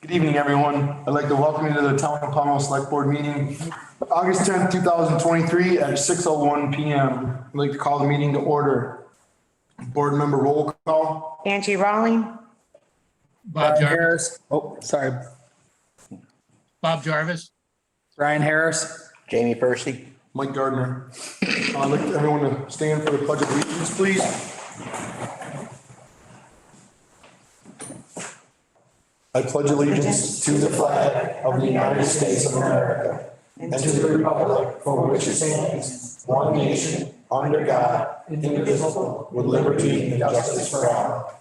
Good evening, everyone. I'd like to welcome you to the Town of Pownell Selectboard Meeting, August 10th, 2023 at 6:01 PM. I'd like to call the meeting to order. Board member roll call. Angie Rawling, Bob Jarvis. Harris. Oh, sorry. Bob Jarvis. Ryan Harris. Jamie Percy. Mike Gardner. I'd like everyone to stand for the pledge of allegiance, please. I pledge allegiance to the flag of the United States of America and to the republic for which it stands, one nation, under God, indivisible, with liberty and justice for all.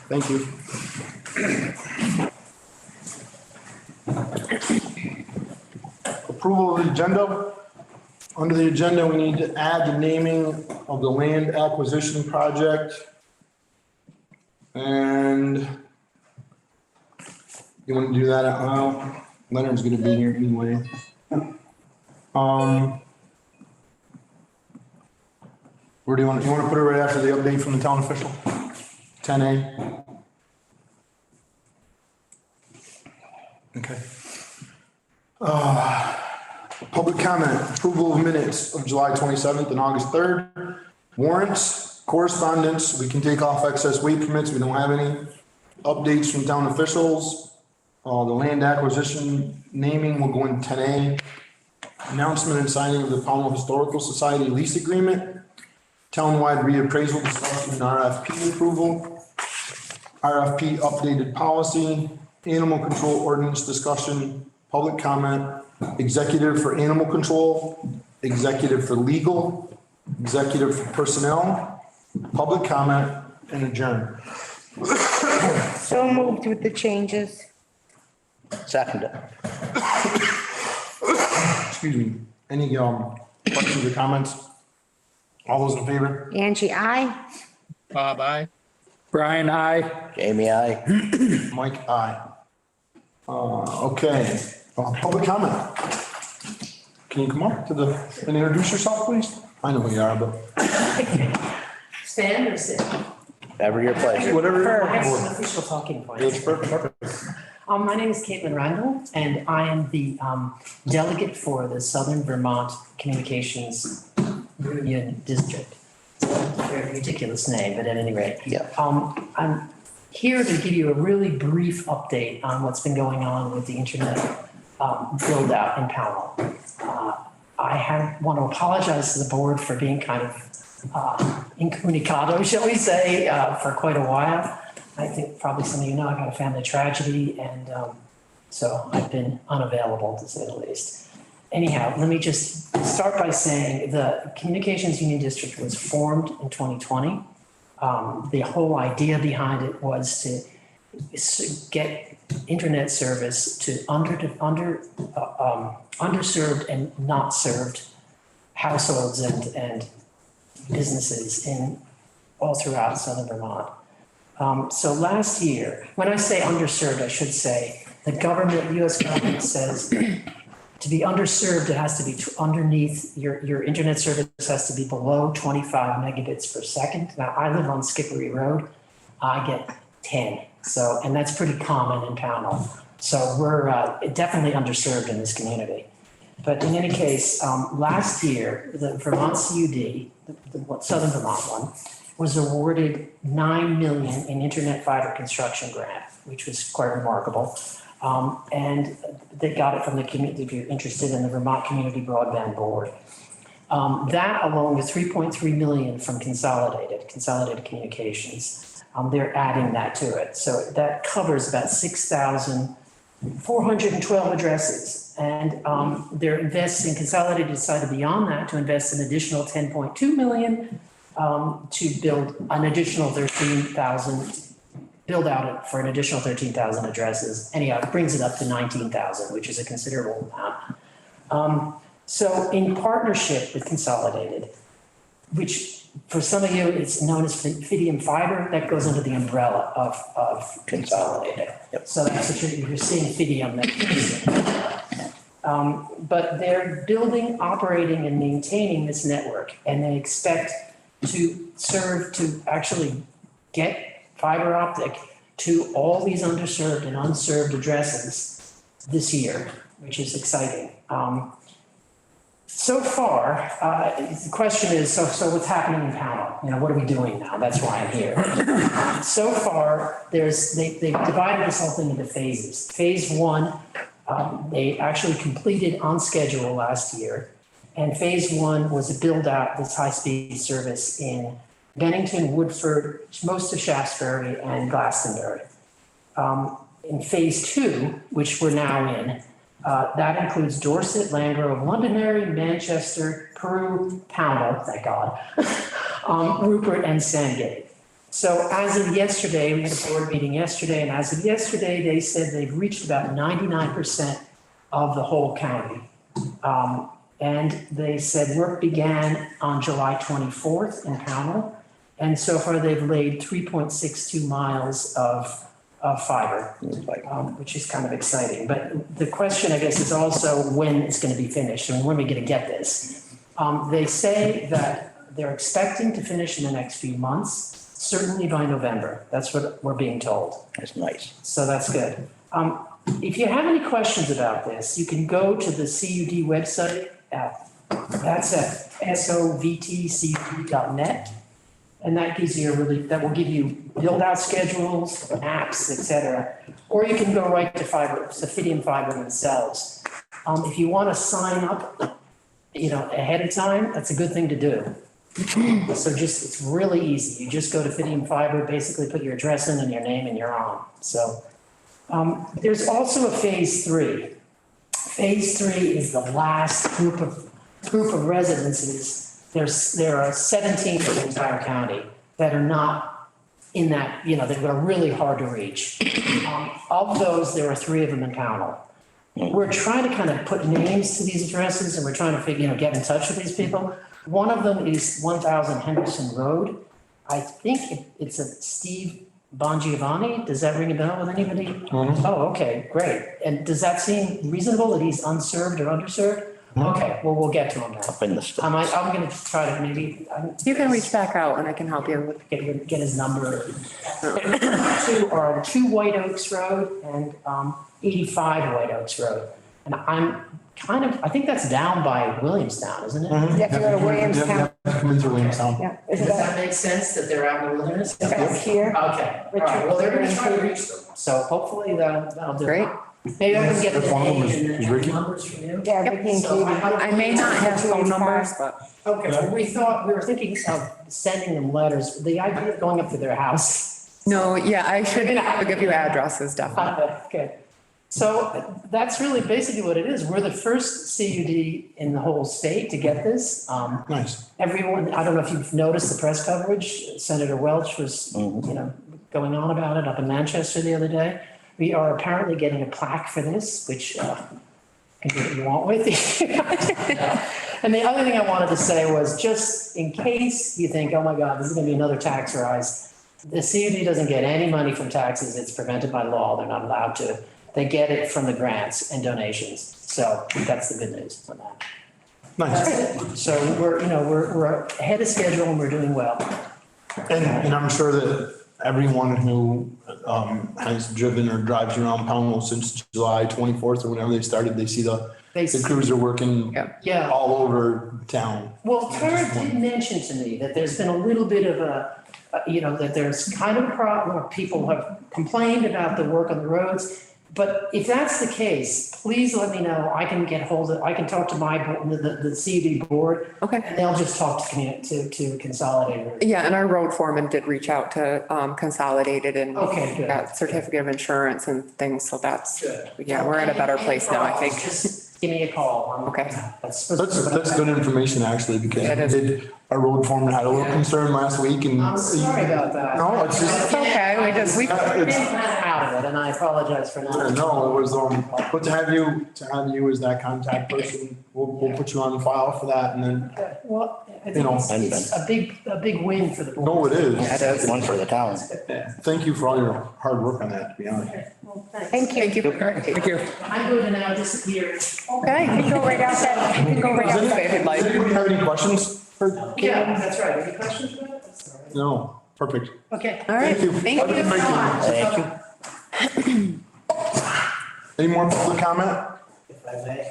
Thank you. Approval of the agenda. Under the agenda, we need to add the naming of the land acquisition project. And you want to do that? Leonard's gonna be here anyway. Where do you want to put it right after the update from the town official? 10A. Okay. Public comment, approval of minutes of July 27th and August 3rd. Warrants, correspondence, we can take off excess weight permits, we don't have any. Updates from town officials. The land acquisition naming will go in 10A. Announcement and signing of the Pownell Historical Society lease agreement. Townwide reappraisal discussion and RFP approval. RFP updated policy. Animal control ordinance discussion. Public comment. Executive for animal control. Executive for legal. Executive for personnel. Public comment and adjourn. so moved with the changes. Second. Excuse me. Any questions or comments? All those in favor? Angie, I. Bob, aye. Brian, I. Jamie, aye. Mike, aye. Okay, public comment. Can you come up to and introduce yourself, please? I know who you are, but Stand or sit? Whatever your pleasure. whatever. That's an official talking point. It's perfect. My name is Caitlin Randall, and I am the delegate for the Southern Vermont Communications Union District. It's a very ridiculous name, but at any rate. Yeah. I'm here to give you a really brief update on what's been going on with the internet build out in Pownell. I want to apologize to the board for being kind of incommunicado, shall we say, for quite a while. I think probably some of you know I got a family tragedy, and so I've been unavailable, to say the least. Anyhow, let me just start by saying the Communications Union District was formed in 2020. The whole idea behind it was to get internet service to underserved and not served households and businesses in all throughout Southern Vermont. So last year, when I say underserved, I should say the government, US government says to be underserved, it has to be underneath your internet service has to be below 25 megabits per second. Now I live on Skippery Road. I get 10. So, and that's pretty common in Pownell. So we're definitely underserved in this community. But in any case, last year, the Vermont CUD, the Southern Vermont one, was awarded $9 million in internet fiber construction grant, which was quite remarkable. And they got it from the community, if you're interested in the Vermont Community Broadband Board. That along with $3.3 million from Consolidated Communications. They're adding that to it. So that covers about 6,412 addresses. And they're investing, Consolidated decided beyond that to invest an additional $10.2 million to build an additional 13,000, build out it for an additional 13,000 addresses. Anyhow, it brings it up to 19,000, which is a considerable amount. So in partnership with Consolidated, which for some of you, it's known as Fidium Fiber, that goes under the umbrella of Consolidated. Yep. So that's what you're seeing Fidium. But they're building, operating, and maintaining this network, and they expect to serve to actually get fiber optic to all these underserved and unserved addresses this year, which is exciting. So far, the question is, so what's happening in Pownell? You know, what are we doing now? That's why I'm here. So far, they've divided this whole thing into phases. Phase one, they actually completed on schedule last year. And phase one was to build out this high-speed service in Bennington, Woodford, most of Shaftesbury, and Glastonbury. In phase two, which we're now in, that includes Dorset, Landgrove, Londonderry, Manchester, Peru, Pownell, thank God, Rupert, and Sandgate. So as of yesterday, we had a board meeting yesterday, and as of yesterday, they said they've reached about 99% of the whole county. And they said work began on July 24th in Pownell. And so far, they've laid 3.62 miles of fiber, which is kind of exciting. But the question, I guess, is also when it's going to be finished and when we're going to get this. They say that they're expecting to finish in the next few months, certainly by November. That's what we're being told. That's nice. So that's good. If you have any questions about this, you can go to the CUD website. That's at sovtcud.net. And that gives you that will give you build out schedules, maps, et cetera. Or you can go right to Sophidium Fiber themselves. If you want to sign up, ahead of time, that's a good thing to do. So it's really easy. You just go to Fidium Fiber, basically put your address in and your name and you're on. So there's also a phase three. Phase three is the last group of residences. There are 17 in the entire county that are not in that, they're really hard to reach. Of those, there are 3 of them in Pownell. We're trying to kind of put names to these addresses and we're trying to get in touch with these people. One of them is 1000 Henderson Road. I think it's a Steve Bongiovanni. Does that ring a bell with anybody? Mm-hmm. Oh, okay, great. And does that seem reasonable that he's unserved or underserved? Okay, well, we'll get to him now. Up in the stuff. I'm going to try to maybe. You can reach back out and I can help you. Get his number. 2 White Oaks Road and 85 White Oaks Road. And I think that's down by Williamstown, isn't it? You have to go to Williamstown. Come into Williamstown. Yeah. Does that make sense that they're out in the wilderness? That's here. Okay, all right, well, they're going to try to reach them. So hopefully that'll do it. Great. Maybe I can get the Phone name numbers, and is the Ricky? numbers from you. Yeah, Ricky and So Katie. I may not have phone numbers, but Okay, well, we were thinking of sending them letters. The idea of going up to their house. no, yeah, I should give you addresses, definitely. Okay. So that's really basically what it is. We're the first CUD in the whole state to get this. Nice. Everyone, I don't know if you've noticed the press coverage. Senator Welch was, going on about it up in Manchester the other day. We are apparently getting a plaque for this, which can do what you want with. And the other thing I wanted to say was just in case you think, oh my God, this is going to be another tax rise. The CUD doesn't get any money from taxes. It's prevented by law. They're not allowed to. They get it from the grants and donations. So that's the good news on that. Nice. So we're ahead of schedule and we're doing well. And I'm sure that everyone who has driven or drives around Pownell since July 24th or whenever they started, they see the crews are working Yeah. all over town. Well, Tara did mention to me that there's been a little bit of that there's kind of a problem where people have complained about the work on the roads. But if that's the case, please let me know. I can talk to the CUD board. Okay. And they'll just talk to Consolidated. Yeah, and our road foreman did reach out to Consolidated and Okay, good. got certificate of insurance and things, so that's, Good. yeah, we're in a better place now, I think. Just give me a call. Okay. That's That's good information actually, because It is. our road foreman had a little concern last week and. I'm sorry about that. No, it's just. It's okay, we Been kind of out of it, and I apologize for not. No, it was, but to have you as that contact person, we'll put you on the file for that and then, Well, I You know, think it's a big win for the board. no, it is. Yeah, it is. One for the town. Thank you for all your hard work on that, to be honest. Okay, well, thanks. Thank you. Thank you. All right, thank you. I'm going to now disappear. Okay, you can go right outside. You can go right Does outside. anybody have any questions for Yeah, that's right. Any questions about it? That's all right. No. Perfect. Okay. All right, Thank you. thank Have a good you. night. Thank you. Any more public comment? If I may.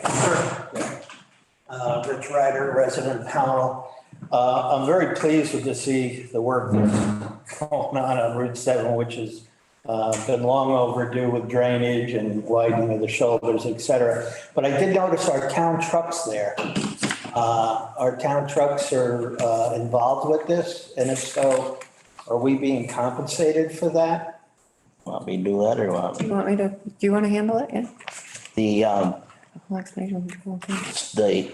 Rich Ryder, resident of Pownell. I'm very pleased with to see the work that's going on Route 7, which has been long overdue with drainage and widening of the shoulders, et cetera. But I did notice our town trucks there. Our town trucks are involved with this, and if so, are we being compensated for that? Want me to do that or what? You want me to, do you want to handle it? Yeah. The, Whole explanation.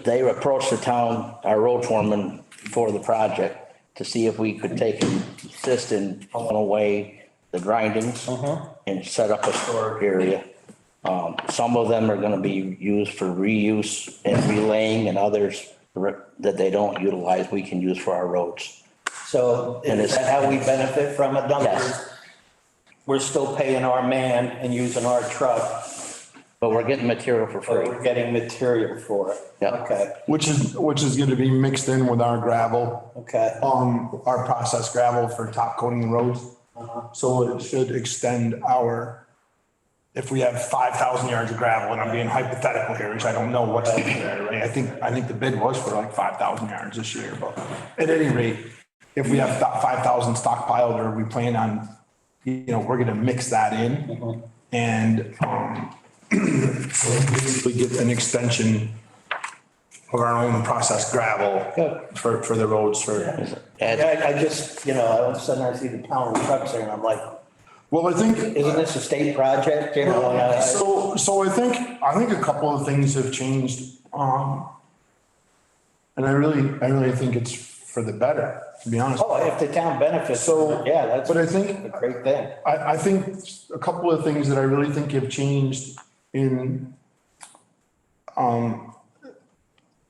they approached the town, our road foreman for the project to see if we could take and assist in pulling away the grindings and set up a storage area. Some of them are gonna be used for reuse and relaying, and others that they don't utilize, we can use for our roads. So And is it's- that how we benefit from it? Yes. We're still paying our man and using our truck, But we're getting material for but free. we're getting material for it. Yeah. Okay, Which is gonna be mixed in with our gravel, okay. our processed gravel for top coating the roads. So it should extend our, if we have 5,000 yards of gravel, and I'm being hypothetical here, which I don't know what's there, right? I think the bid was for like 5,000 yards this year, but at any rate, if we have 5,000 stockpiled, or we plan on, we're gonna mix that in. And, so basically get an extension of our own processed gravel for the roads for. And I just, all of a sudden I see the town trucks there and I'm like, Well, I think. isn't this a state project? So I think a couple of things have changed. And I really think it's for the better, to be honest. Oh, if the town benefits, So, yeah, that's but I a think, great thing. I think a couple of things that I really think have changed from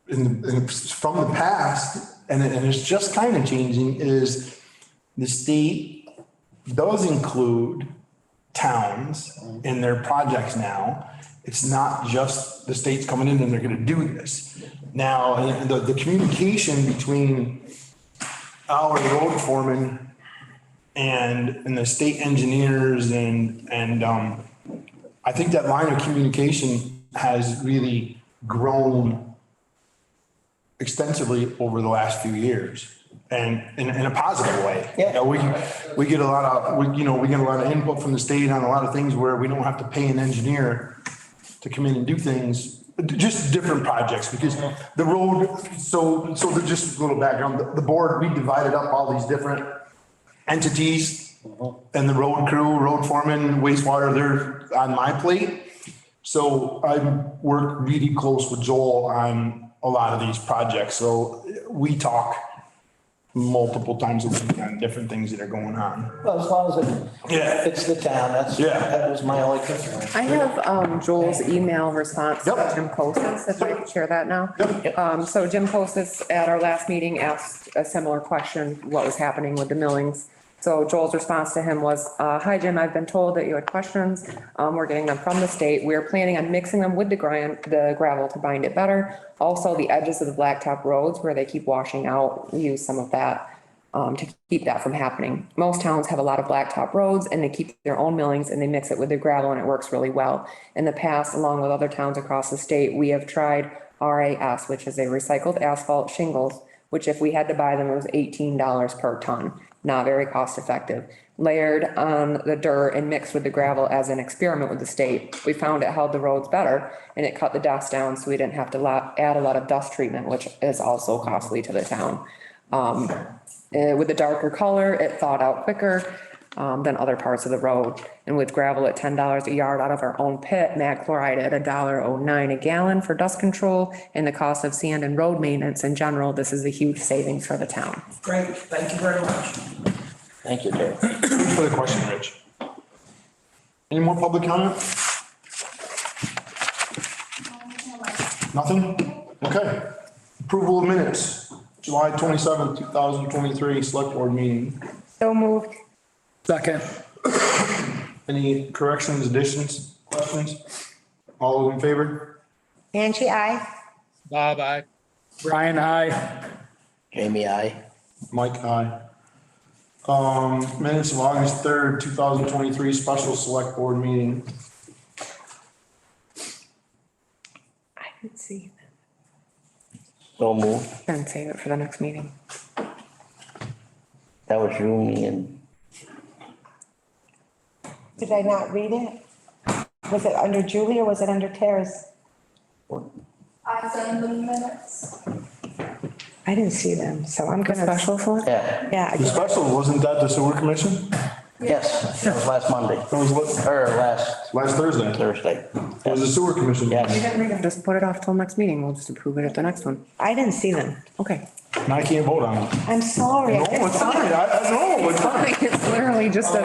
the past, and it's just kind of changing, is the state does include towns in their projects now. It's not just the state's coming in and they're gonna do this. Now, and the communication between our road foreman and the state engineers and I think that line of communication has really grown extensively over the last few years, and in a positive way. Yeah. We get a lot of, we get a lot of input from the state on a lot of things where we don't have to pay an engineer to come in and do things, just different projects, because the road, so just a little background, the board, we divided up all these different entities, and the road crew, road foreman, wastewater, they're on my plate. So I work really close with Joel on a lot of these projects. So we talk multiple times a week on different things that are going on. Well, as long as Yeah. it's the town, that was my only concern. I have Joel's email response to Yep. Jim Postis, if I could share that now. Yep. So Jim Postis at our last meeting asked a similar question, what was happening with the millings. So Joel's response to him was, hi Jim, I've been told that you had questions. We're getting them from the state. We're planning on mixing them with the gravel to bind it better. Also, the edges of the blacktop roads where they keep washing out, we use some of that to keep that from happening. Most towns have a lot of blacktop roads and they keep their own millings and they mix it with their gravel and it works really well. In the past, along with other towns across the state, we have tried RAS, which is a recycled asphalt shingles, which if we had to buy them, it was $18 per ton. Not very cost effective. Layered on the dirt and mixed with the gravel as an experiment with the state. We found it held the roads better and it cut the dust down, so we didn't have to add a lot of dust treatment, which is also costly to the town. With the darker color, it thawed out quicker than other parts of the road. And with gravel at $10 a yard out of our own pit, mag chloride at $1.09 a gallon for dust control, and the cost of sand and road maintenance in general, this is a huge savings for the town. Great, thank you very much. thank you, Dave. Thanks for the question, Rich. Any more public comment? Nothing? Okay. Approval of minutes, July 27th, 2023, select board meeting. So moved. Second. Any corrections, additions, questions? All those in favor? Angie, I. Bob, aye. Brian, I. Jamie, I. Mike, aye. Minutes of August 3rd, 2023, special select board meeting. I didn't see So moved. that. Then save it for the next meeting. That was you, me, and Did I not read it? Was it under Julie or was it under Tara's? I send the minutes. I didn't see them, so I'm The gonna. special select? yeah, Yeah, The special, wasn't that the sewer commission? yes, that was last Monday, That was or last last Thursday. Thursday. It was the sewer commission. We Yes, didn't read them. Just put it off till next meeting. We'll just approve it at the next one. I didn't see them. Okay. And I can't vote on it. I'm sorry. No, it's fine. I know, it's fine. It's literally just a,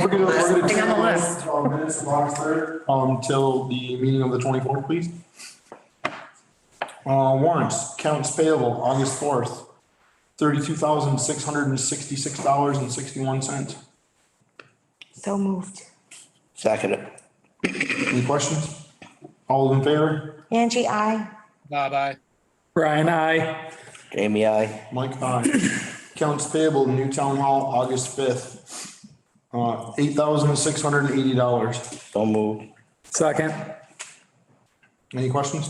We're gonna Thing on the list. table minutes of August 3rd, till the meeting of the 24th, please. Warrants, accounts payable, August 4th, $32,666.61. So moved. seconded. Any questions? All in favor? Angie, I. Bob, aye. Brian, I. Jamie, I. Mike, aye. Accounts payable, New Town Hall, August 5th, $8,680. So moved. Second. Any questions?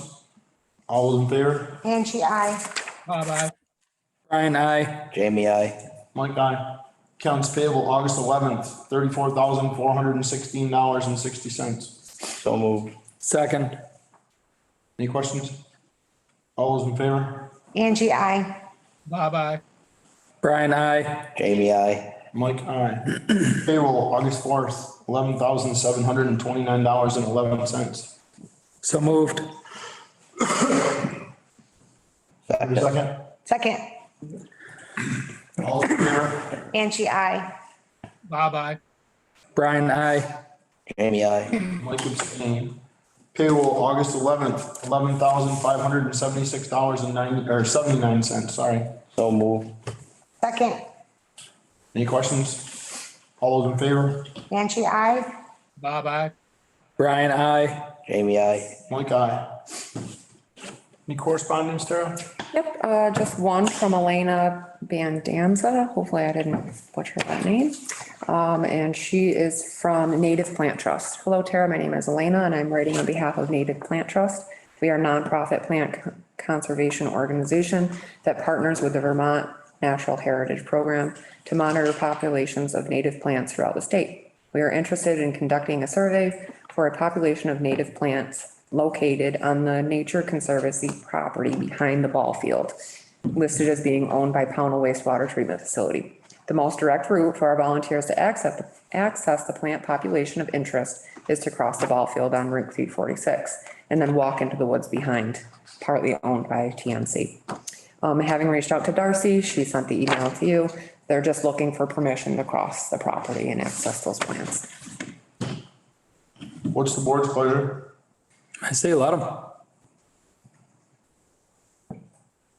All those in favor? Angie, I. Bob, aye. Brian, I. Jamie, I. Mike, aye. Accounts payable, August 11th, $34,416.60. So moved. Second. Any questions? All those in favor? Angie, I. Bob, aye. Brian, I. Jamie, I. Mike, aye. Payroll, August 4th, $11,729.11. So moved. Second. Second. All in favor? Angie, I. Bob, aye. Brian, I. Jamie, I. Mike abstain. Payroll, August 11th, $11,576.79, sorry. So moved. Second. Any questions? All those in favor? Angie, I. Bob, aye. Brian, I. Jamie, I. Mike, aye. Any correspondence, Tara? yep, just one from Elena Bandanza. Hopefully I didn't butcher that name. And she is from Native Plant Trust. Hello, Tara. My name is Elena and I'm writing on behalf of Native Plant Trust. We are a nonprofit plant conservation organization that partners with the Vermont Natural Heritage Program to monitor populations of native plants throughout the state. We are interested in conducting a survey for a population of native plants located on the Nature Conservancy property behind the ball field, listed as being owned by Pownell Wastewater Treatment Facility. The most direct route for our volunteers to access the plant population of interest is to cross the ball field on Route 346 and then walk into the woods behind, partly owned by TNC. Having reached out to Darcy, she sent the email to you. They're just looking for permission to cross the property and access those plants. What's the board's pleasure? I say let him.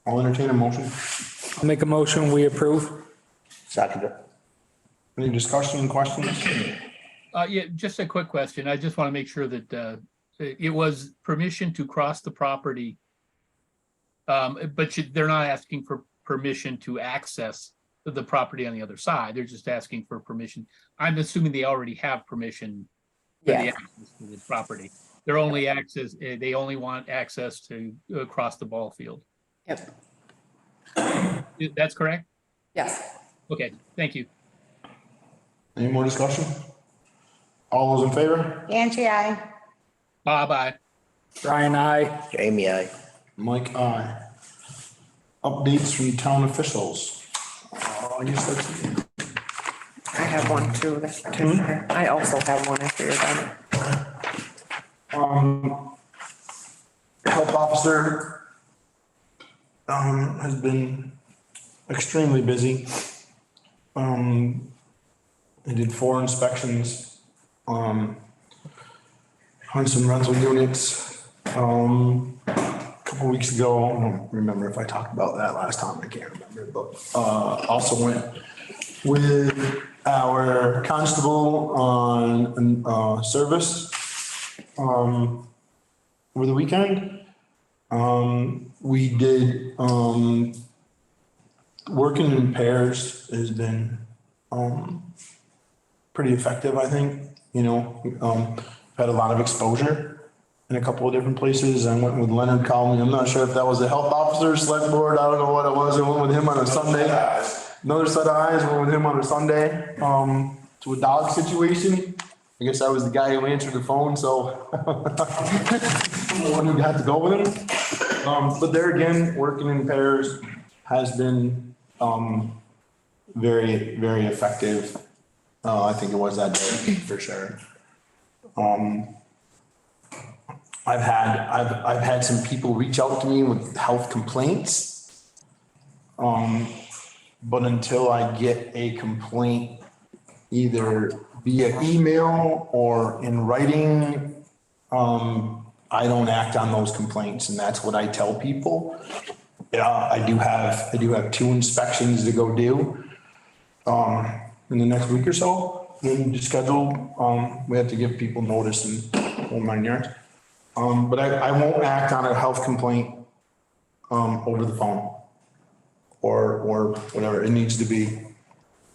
I'll entertain a motion. I'll make a motion, we approve. Seconded. Any discussion, questions? Yeah, just a quick question. I just want to make sure that it was permission to cross the property. But they're not asking for permission to access the property on the other side. They're just asking for permission. I'm assuming they already have permission for the Yeah. access to the property. They're only access, they only want access to cross the ball field. Yep. That's correct? Yes. Okay, thank you. Any more discussion? All those in favor? Angie, I. Bob, aye. Brian, I. Jamie, I. Mike, aye. Updates from town officials. I guess that's, I have one too. I also have one after you're done. health officer, has been extremely busy. I did 4 inspections, on some rental units, a couple weeks ago. I don't remember if I talked about that last time. I can't remember, but, also went with our constable on, service, over the weekend. We did, working in pairs has been pretty effective, I think, had a lot of exposure in a couple of different places. I went with Leonard Colony. I'm not sure if that was the health officer, select board. I don't know what it was. I went with him on a Sunday. Another set of eyes, went with him on a Sunday, to a dog situation. I guess I was the guy who answered the phone, so I'm the one who had to go with him. But there again, working in pairs has been, very, very effective. I think it was that day for sure. I've had some people reach out to me with health complaints. But until I get a complaint either via email or in writing, I don't act on those complaints, and that's what I tell people. Yeah, I do have 2 inspections to go do, in the next week or so. Then just scheduled, we have to give people notice and whole 9 yards. But I won't act on a health complaint, over the phone or whatever. It needs to be,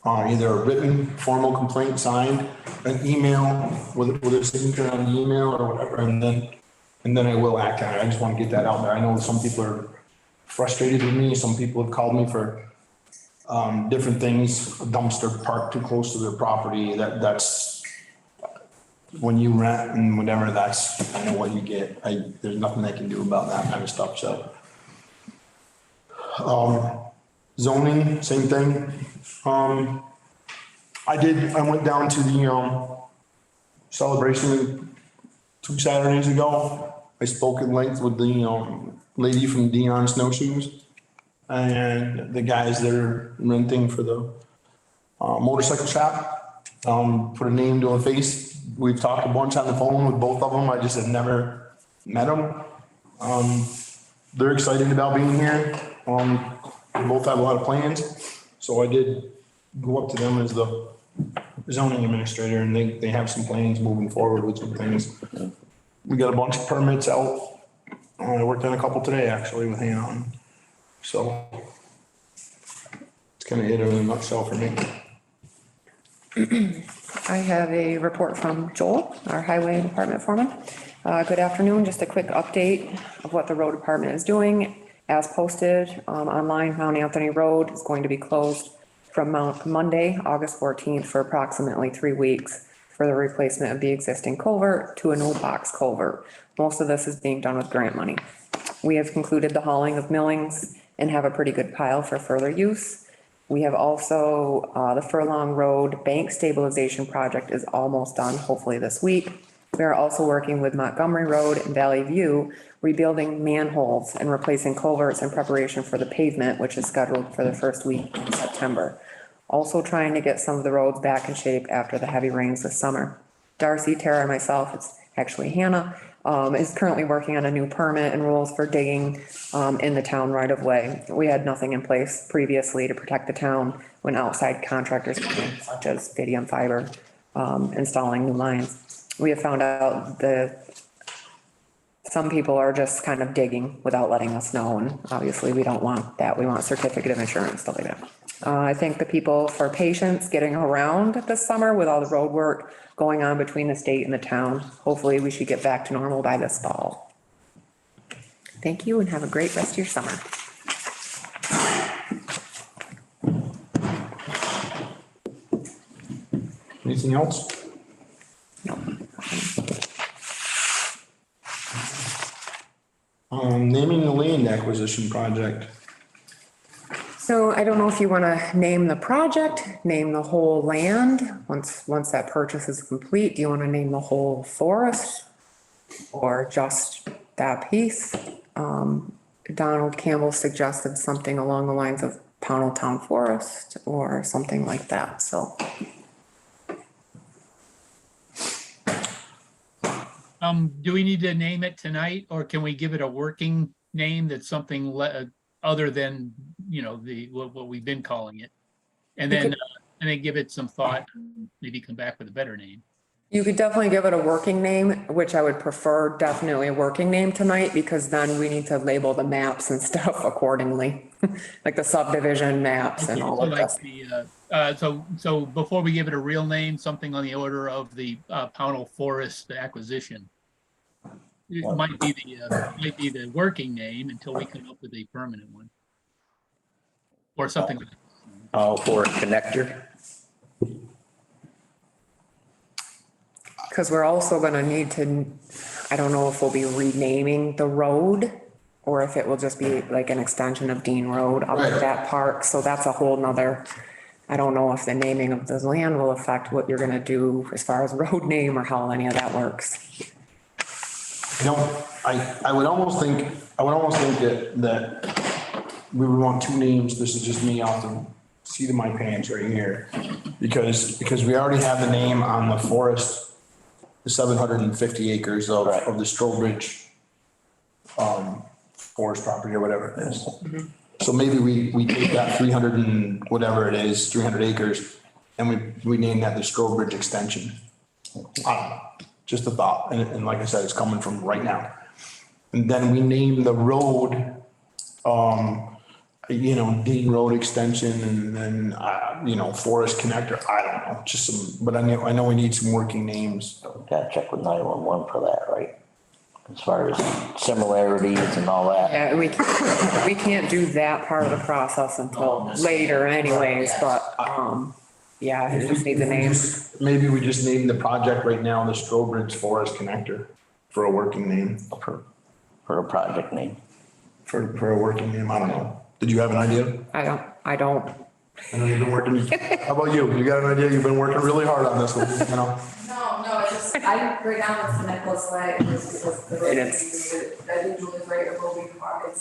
either a written formal complaint signed, an email with a signature on the email or whatever, and then I will act on it. I just want to get that out there. I know some people are frustrated with me. Some people have called me for different things, a dumpster parked too close to their property. That's when you rent and whatever, that's kind of what you get. There's nothing I can do about that kind of stuff, so. Zoning, same thing. I went down to the celebration 2 Saturdays ago. I spoke at length with the lady from Dion Snowshoes and the guys that are renting for the motorcycle shop. Put a name to a face. We've talked a bunch on the phone with both of them. I just have never met them. They're excited about being here. We both have a lot of plans. So I did go up to them as the zoning administrator, and they have some plans moving forward with some things. We got a bunch of permits out. I worked on a couple today actually with Hannah. So it's kind of it in a nutshell for me. I have a report from Joel, our highway department foreman. Good afternoon, just a quick update of what the road department is doing. As posted online, Mount Anthony Road is going to be closed from Monday, August 14th for approximately 3 weeks for the replacement of the existing culvert to a new box culvert. Most of this is being done with grant money. We have concluded the hauling of millings and have a pretty good pile for further use. We have also, the Furlong Road bank stabilization project is almost done, hopefully this week. We are also working with Montgomery Road and Valley View, rebuilding manholes and replacing culverts in preparation for the pavement, which is scheduled for the first week in September. Also trying to get some of the roads back in shape after the heavy rains this summer. Darcy, Tara, and myself, it's actually Hannah, is currently working on a new permit and rules for digging in the town right of way. We had nothing in place previously to protect the town when outside contractors came in, such as Fidium Fiber, installing new lines. We have found out that some people are just kind of digging without letting us know, and obviously we don't want that. We want certificate of insurance, stuff like that. I thank the people for patience getting around this summer with all the road work going on between the state and the town. Hopefully we should get back to normal by this fall. Thank you and have a great rest of your summer. Anything else? No. Naming the land acquisition project. So I don't know if you want to name the project, name the whole land, once that purchase is complete. Do you want to name the whole forest or just that piece? Donald Campbell suggested something along the lines of Pownell Town Forest or something like that, so. Do we need to name it tonight, or can we give it a working name that's something other than, what we've been calling it? And then give it some thought, maybe come back with a better name. You could definitely give it a working name, which I would prefer definitely a working name tonight, because then we need to label the maps and stuff accordingly. Like the subdivision maps and all of Like that. So before we give it a real name, something on the order of the Pownell Forest acquisition. It might be the working name until we come up with a permanent one. Or something. For a connector. Because we're also gonna need to, I don't know if we'll be renaming the road or if it will just be like an extension of Dean Road up at that park. So that's a whole nother, I don't know if the naming of the land will affect what you're gonna do as far as road name or how any of that works. You know, I would almost think that we would want two names. This is just me off the seat of my pants right here. Because we already have the name on the forest, the 750 acres of the Strobridge forest property or whatever it is. So maybe we take that 300 and whatever it is, 300 acres, and we name that the Strobridge extension. I don't know, just a thought. And like I said, it's coming from right now. And then we name the road, Dean Road Extension, and then, Forest Connector. I don't know, just some, but I know we need some working names. Gotta check with 911 for that, right? As far as similarities and all that. Yeah, we can't do that part of the process until later anyways, but, yeah, you just need the name. Maybe we just name the project right now, the Strobridge Forest Connector, for a working name. For a project name. For a working name, I don't know. Did you have an idea? I don't. I know you've been working, how about you? You got an idea? You've been working really hard on this one, No, it's just, I right now it's the Nicholas Way, it's because the road, I think Julie's right, it will be hard,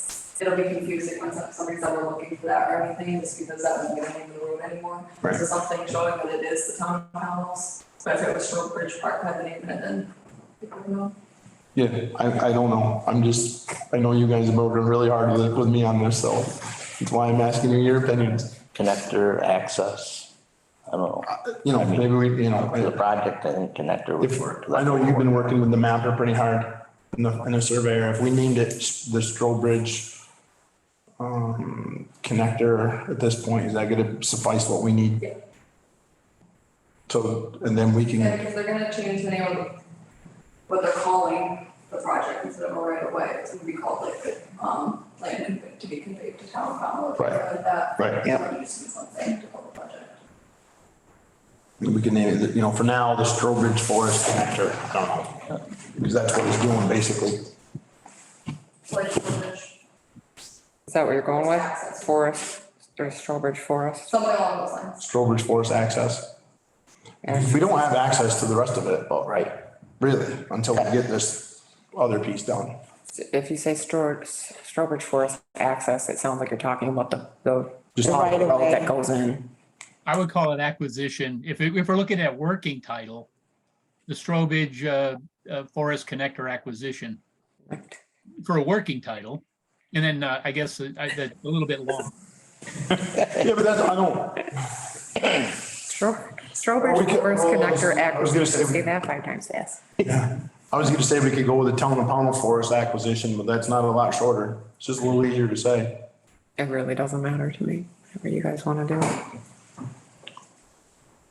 it'll be confusing when somebody's ever looking for that or anything, just because that won't be the name of the road anymore. Right. So something showing that it is the town of Pownell's, but if it was Strobridge Park had the name in it, then people would know. Yeah, I don't know. I know you guys have been working really hard with me on this, so that's why I'm asking you your opinions. Connector, access, I don't know. Maybe we, The project and connector would work. I know you've been working with the mapper pretty hard in the surveyor. If we named it the Strobridge connector at this point, is that gonna suffice what we need? Yeah. So, and then we Yeah, can, because they're gonna change the name of what they're calling the project instead of a right of way, it's gonna be called like the, land to be conveyed to town of Pownell, or something like that. Right. So we're using something to call the project. we can name it, for now, the Strobridge Forest Connector. I don't know. Because that's what he's doing basically. Like Strobridge, Is that what you're going with? Forest or Strobridge Forest? something along those lines. Strobridge Forest access. And We don't have access to the rest of it, Oh, right. really, until we get this other piece done. if you say Strobridge Forest access, it sounds like you're talking about the Just right of road way. that goes in. I would call it acquisition. If we're looking at working title, the Strobridge Forest Connector acquisition for a working title. And then I guess that's a little bit long. Yeah, but that's, I don't, Strobridge Forest Connector I was gonna say- acquisition, say that 5 times fast. yeah. I was gonna say we could go with the town of Pownell Forest acquisition, but that's not a lot shorter. It's just a little easier to say. It really doesn't matter to me, whatever you guys want to do.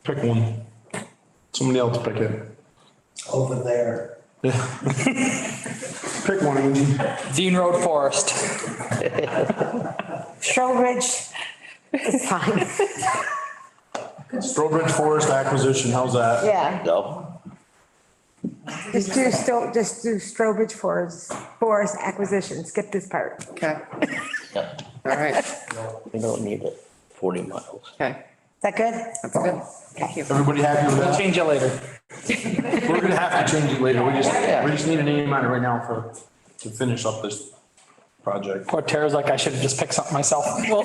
Pick one. Somebody else pick it. Over there. Pick one, Angie. Dean Road Forest. Strobridge is fine. Strobridge Forest acquisition, how's that? Yeah, Go. just do Strobridge Forest acquisition, skip this part. Okay, Yep. all right, We don't need it. 40 miles. okay, Is that good? that's good. Thank you. Everybody happy with We'll that? change it later. We're gonna have to change it later. We just need a name on it right now to finish up this project. Poor Tara's like, I should have just picked something myself. Well,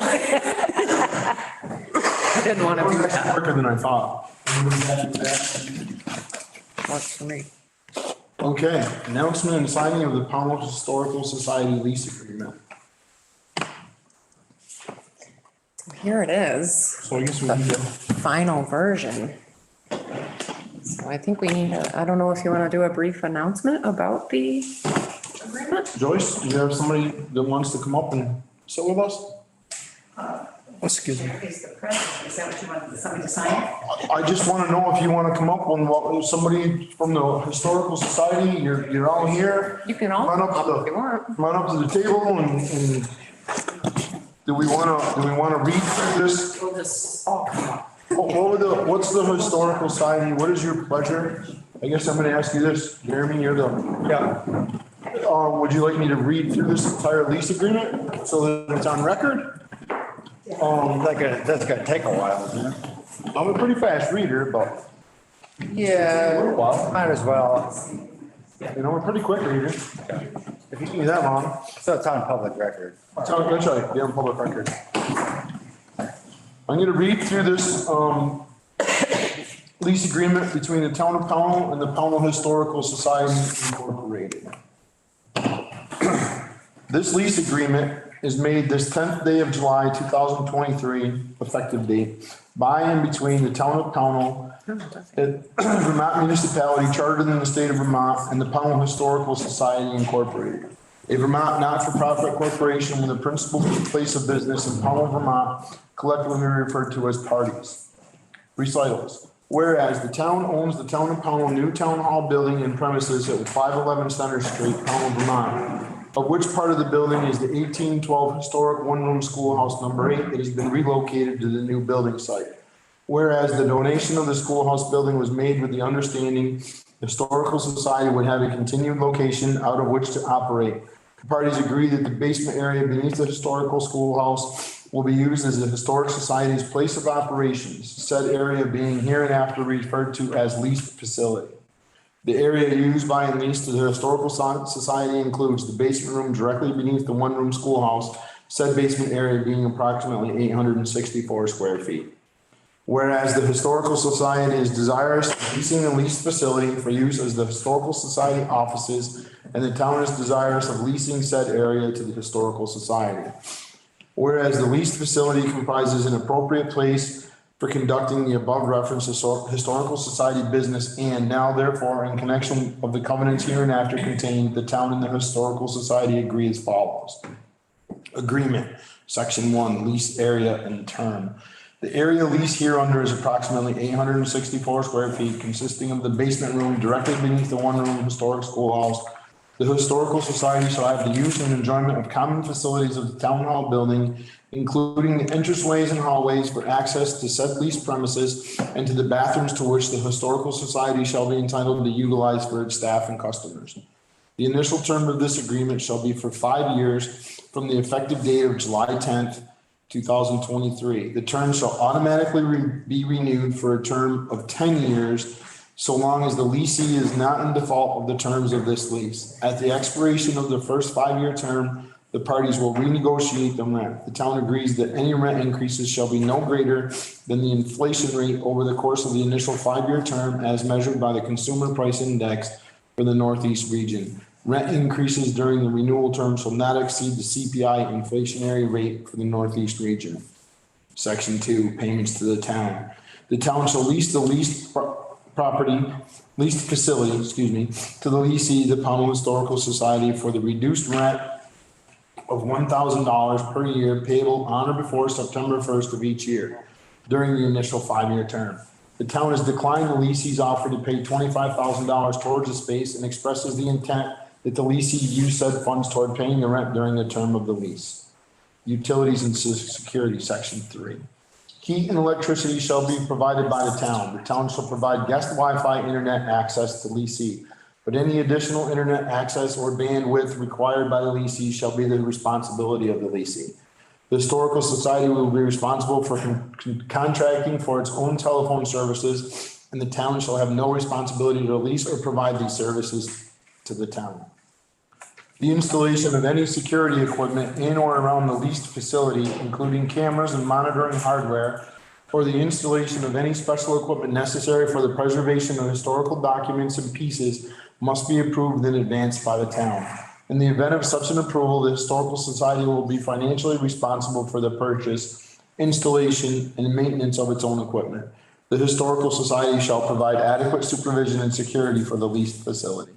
I didn't want to do that. Quicker than I thought. Works for me. Okay, announcement and signing of the Pownell Historical Society lease agreement. Here it is, So I guess we need to, final version. So I think we need, I don't know if you want to do a brief announcement about the agreement? Joyce, do you have somebody that wants to come up and sit with us? Excuse me. Is the president, is that what you want somebody to sign? I just want to know if you want to come up on what, somebody from the Historical Society, you're all here. You can all Run up come to up if you want. Run up to the table and do we want to read through this? We'll just all come up. What's the Historical Society, what is your pleasure? I guess I'm gonna ask you this, Jeremy, you're the, would you like me to read through this entire lease agreement so that it's on record? That's gonna take a while, isn't it? I'm a pretty fast reader, but, Yeah, well, might as well. you know, I'm a pretty quick reader. If you give me that long. So it's on public record. That's right, yeah, on public record. I'm gonna read through this, lease agreement between the town of Pownell and the Pownell Historical Society Incorporated. This lease agreement is made this 10th day of July, 2023, effective date, by and between the town of Pownell, Vermont municipality chartered in the state of Vermont, and the Pownell Historical Society Incorporated, a Vermont not-for-profit corporation with a principal place of business in Pownell, Vermont, collectively referred to as parties. Recitals. Whereas the town owns the town of Pownell new town hall building and premises at 511 Center Street, Pownell, Vermont, of which part of the building is the 1812 historic one-room schoolhouse number 8 that has been relocated to the new building site. Whereas the donation of the schoolhouse building was made with the understanding the Historical Society would have a continued location out of which to operate. The parties agree that the basement area beneath the historical schoolhouse will be used as the Historic Society's place of operations, said area being hereinafter referred to as leased facility. The area used by and leased to the Historical Society includes the basement room directly beneath the one-room schoolhouse, said basement area being approximately 864 square feet. Whereas the Historical Society is desirous of leasing the leased facility for use as the Historical Society offices, and the town is desirous of leasing said area to the Historical Society. Whereas the leased facility comprises an appropriate place for conducting the above referenced Historical Society business, and now therefore in connection of the covenants hereinafter contained, the town and the Historical Society agree as follows. Agreement, section 1, lease area and term. The area leased hereunder is approximately 864 square feet, consisting of the basement room directly beneath the one-room historic schoolhouse. The Historical Society shall have the use and enjoyment of common facilities of the town hall building, including the entranceways and hallways for access to said leased premises and to the bathrooms to which the Historical Society shall be entitled to utilize for its staff and customers. The initial term of this agreement shall be for 5 years from the effective date of July 10th, 2023. The term shall automatically be renewed for a term of 10 years so long as the leasee is not in default of the terms of this lease. At the expiration of the first 5-year term, the parties will renegotiate the rent. The town agrees that any rent increases shall be no greater than the inflation rate over the course of the initial 5-year term as measured by the Consumer Price Index for the Northeast region. Rent increases during the renewal term shall not exceed the CPI inflationary rate for the Northeast region. Section 2, payments to the town. The town shall lease the leased facility, to the leasee, the Pownell Historical Society, for the reduced rent of $1,000 per year payable on or before September 1st of each year during the initial 5-year term. The town has declined the leasee's offer to pay $25,000 towards the space and expresses the intent that the leasee use said funds toward paying the rent during the term of the lease. Utilities and security, section 3. Heat and electricity shall be provided by the town. The town shall provide guest Wi-Fi internet access to leasee, but any additional internet access or bandwidth required by the leasee shall be the responsibility of the leasee. The Historical Society will be responsible for contracting for its own telephone services, and the town shall have no responsibility to lease or provide these services to the town. The installation of any security equipment in or around the leased facility, including cameras and monitoring hardware, or the installation of any special equipment necessary for the preservation of historical documents and pieces must be approved in advance by the town. In the event of such an approval, the Historical Society will be financially responsible for the purchase, installation, and maintenance of its own equipment. The Historical Society shall provide adequate supervision and security for the leased facility.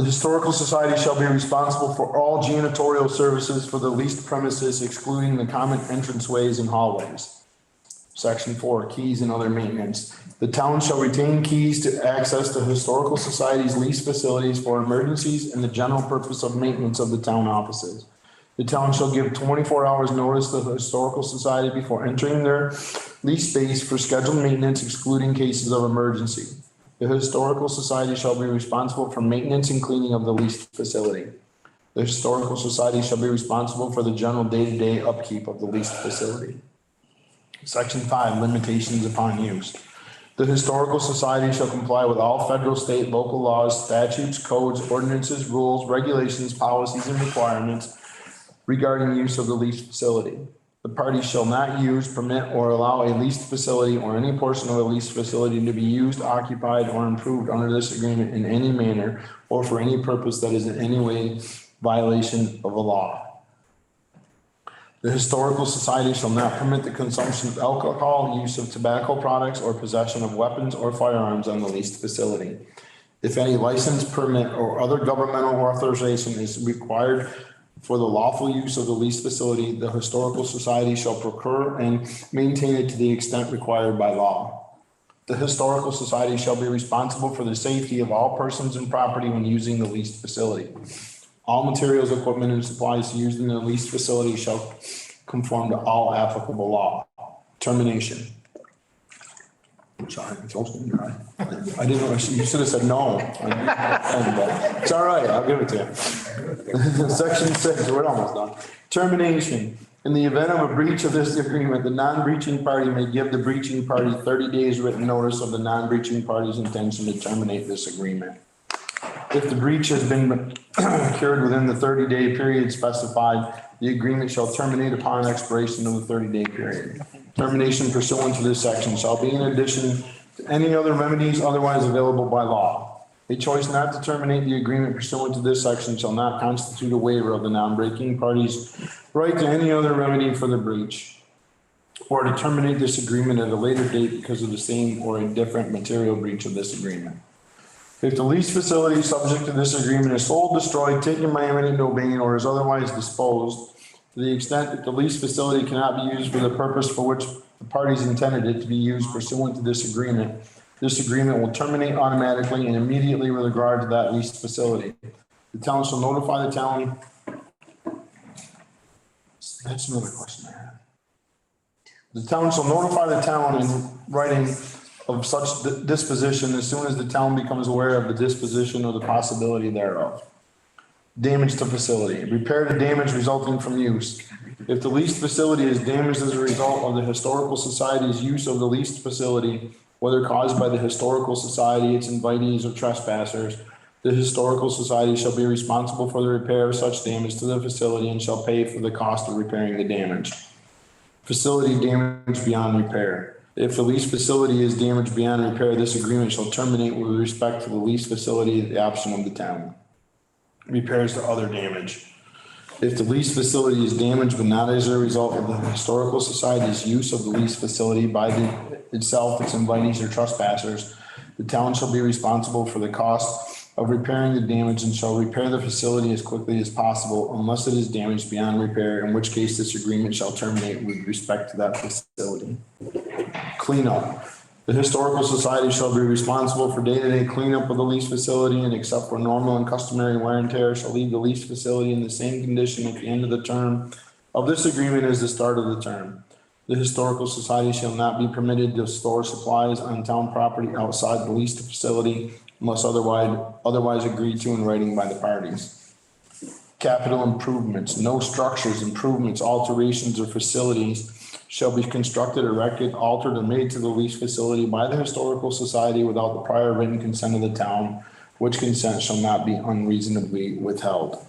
The Historical Society shall be responsible for all janitorial services for the leased premises excluding the common entranceways and hallways. Section 4, keys and other maintenance. The town shall retain keys to access the Historical Society's leased facilities for emergencies and the general purpose of maintenance of the town offices. The town shall give 24 hours notice to the Historical Society before entering their leased space for scheduled maintenance excluding cases of emergency. The Historical Society shall be responsible for maintenance and cleaning of the leased facility. The Historical Society shall be responsible for the general day-to-day upkeep of the leased facility. Section 5, limitations upon use. The Historical Society shall comply with all federal, state, local laws, statutes, codes, ordinances, rules, regulations, policies, and requirements regarding use of the leased facility. The parties shall not use, permit, or allow a leased facility or any portion of a leased facility to be used, occupied, or improved under this agreement in any manner or for any purpose that is in any way violation of a law. The Historical Society shall not permit the consumption of alcohol, use of tobacco products, or possession of weapons or firearms on the leased facility. If any license, permit, or other governmental authorization is required for the lawful use of the leased facility, the Historical Society shall procure and maintain it to the extent required by law. The Historical Society shall be responsible for the safety of all persons and property when using the leased facility. All materials, equipment, and supplies used in the leased facility shall conform to all applicable law. Termination. I'm sorry, it's also dry. I didn't know, you should have said no. It's all right, I'll give it to you. Section 6, we're almost done. Termination. In the event of a breach of this agreement, the non-breaching party may give the breaching party 30 days written notice of the non-breaching party's intention to terminate this agreement. If the breach has been cured within the 30-day period specified, the agreement shall terminate upon expiration of the 30-day period. Termination pursuant to this section shall be in addition to any other remedies otherwise available by law. A choice not to terminate the agreement pursuant to this section shall not constitute a waiver of the non-breaking party's right to any other remedy for the breach, or to terminate this agreement at a later date because of the same or a different material breach of this agreement. If the leased facility subject to this agreement is sold, destroyed, taken by eminent domain, or is otherwise disposed, to the extent that the leased facility cannot be used for the purpose for which the parties intended it to be used pursuant to this agreement will terminate automatically and immediately with regard to that leased facility. The town shall notify the town. That's another question I had. The town shall notify the town in writing of such disposition as soon as the town becomes aware of the disposition or the possibility thereof. Damage to facility. Repair the damage resulting from use. If the leased facility is damaged as a result of the Historical Society's use of the leased facility, whether caused by the Historical Society, its invitees, or trespassers, the Historical Society shall be responsible for the repair of such damage to the facility and shall pay for the cost of repairing the damage. Facility damage beyond repair. If the leased facility is damaged beyond repair, this agreement shall terminate with respect to the leased facility at the option of the town. Repairs to other damage. If the leased facility is damaged but not as a result of the Historical Society's use of the leased facility by itself, its invitees, or trespassers, the town shall be responsible for the cost of repairing the damage and shall repair the facility as quickly as possible unless it is damaged beyond repair, in which case this agreement shall terminate with respect to that facility. Cleanup. The Historical Society shall be responsible for day-to-day cleanup of the leased facility and except for normal and customary wear and tear shall leave the leased facility in the same condition at the end of the term of this agreement as the start of the term. The Historical Society shall not be permitted to store supplies on town property outside the leased facility unless otherwise agreed to in writing by the parties. Capital improvements. No structures, improvements, alterations, or facilities shall be constructed, erected, altered, or made to the leased facility by the Historical Society without the prior written consent of the town, which consent shall not be unreasonably withheld.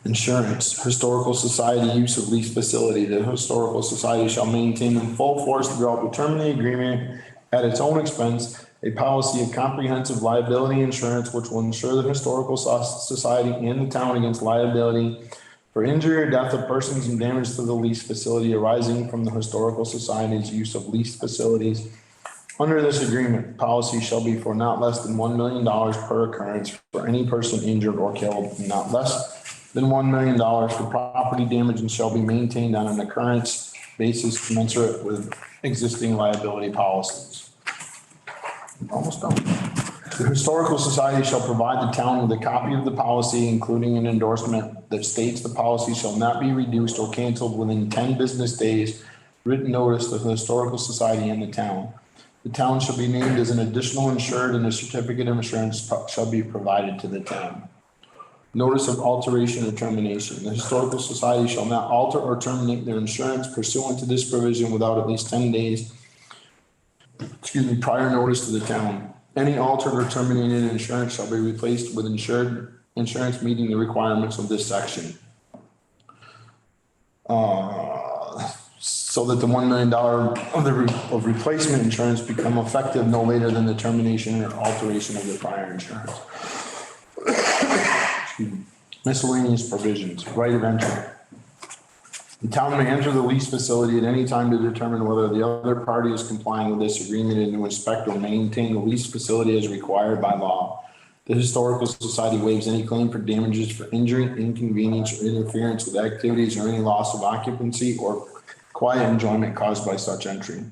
Insurance. Historical Society use of leased facility. The Historical Society shall maintain in full force throughout the term of the agreement at its own expense a policy of comprehensive liability insurance which will insure the Historical Society and the town against liability for injury or death of persons and damage to the leased facility arising from the Historical Society's use of leased facilities Under this agreement, policy shall be for not less than $1 million per occurrence for any person injured or killed, and not less than $1 million for property damage, and shall be maintained on an occurrence basis commensurate with existing liability policies. Almost done. The Historical Society shall provide the town with a copy of the policy, including an endorsement that states the policy shall not be reduced or canceled within 10 business days. Written notice of the Historical Society in the town. The town shall be named as an additional insured, and a certificate of insurance shall be provided to the town. Notice of alteration or termination. The Historical Society shall not alter or terminate their insurance pursuant to this provision without at least 10 days, prior notice to the town. Any altered or terminated insurance shall be replaced with insured insurance meeting the requirements of this section. So that the $1 million of replacement insurance become effective no later than the termination or alteration of the prior insurance. Miscellaneous provisions, right of entry. The town may enter the lease facility at any time to determine whether the other party is complying with this agreement and to inspect or maintain the lease facility as required by law. The Historical Society waives any claim for damages for injury, inconvenience, or interference with activities or any loss of occupancy or quiet enjoyment caused by such entry.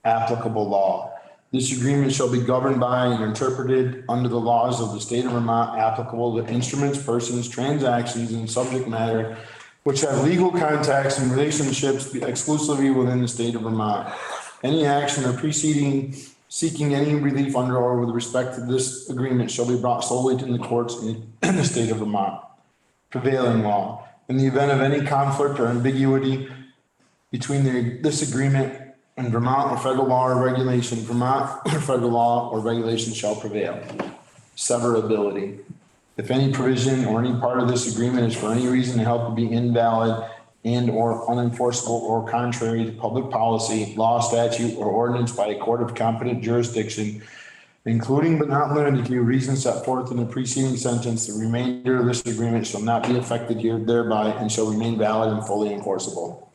Applicable law. This agreement shall be governed by and interpreted under the laws of the state of Vermont applicable to instruments, persons, transactions, and subject matter which have legal contacts and relationships exclusively within the state of Vermont. Any action or proceeding seeking any relief under or with respect to this agreement shall be brought solely to the courts in the state of Vermont. Prevailing law. In the event of any conflict or ambiguity between this agreement and Vermont or federal law or regulation, Vermont or federal law or regulation shall prevail. Severability. If any provision or any part of this agreement is for any reason held to be invalid and or unenforceable or contrary to public policy, law, statute, or ordinance by a court of competent jurisdiction, including but not limited to reasons set forth in the preceding sentence, the remainder of this agreement shall not be affected thereby and shall remain valid and fully enforceable.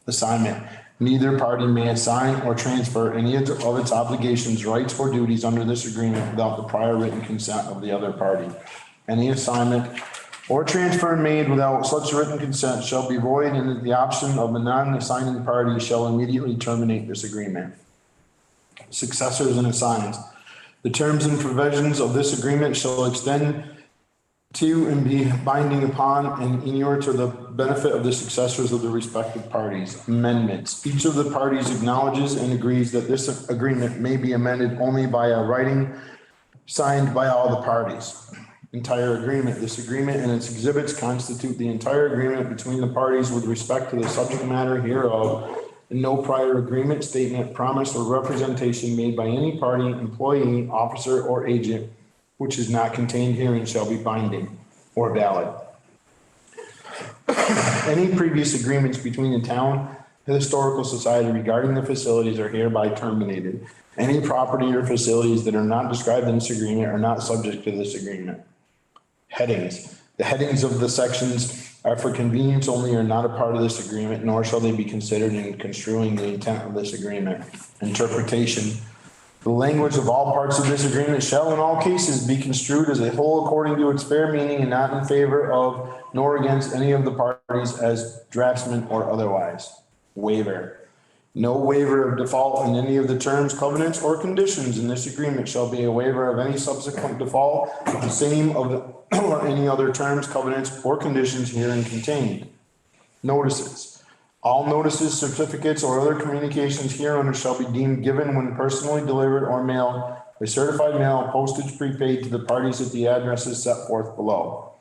Assignment. Neither party may assign or transfer any of its obligations, rights, or duties under this agreement without the prior written consent of the other party. Any assignment or transfer made without such written consent shall be void, and the option of a non-assigning party shall immediately terminate this agreement. Successors and assigns. The terms and provisions of this agreement shall extend to and be binding upon and inure to the benefit of the successors of the respective parties. Amendments. Each of the parties acknowledges and agrees that this agreement may be amended only by a writing signed by all the parties. Entire agreement. This agreement and its exhibits constitute the entire agreement between the parties with respect to the subject matter hereof, and no prior agreement, statement, promise, or representation made by any party, employee, officer, or agent which is not contained herein shall be binding or valid. Any previous agreements between the town and the Historical Society regarding the facilities are hereby terminated. Any property or facilities that are not described in this agreement are not subject to this agreement. Headings. The headings of the sections are for convenience only, are not a part of this agreement, nor shall they be considered in construing the intent of this agreement. Interpretation. The language of all parts of this agreement shall in all cases be construed as a whole according to its fair meaning and not in favor of nor against any of the parties as draftsman or otherwise. Waiver. No waiver of default in any of the terms, covenants, or conditions in this agreement shall be a waiver of any subsequent default of the same of the or any other terms, covenants, or conditions herein contained. Notices. All notices, certificates, or other communications hereunder shall be deemed given when personally delivered or mailed by certified mail, postage prepaid to the parties at the addresses set forth below.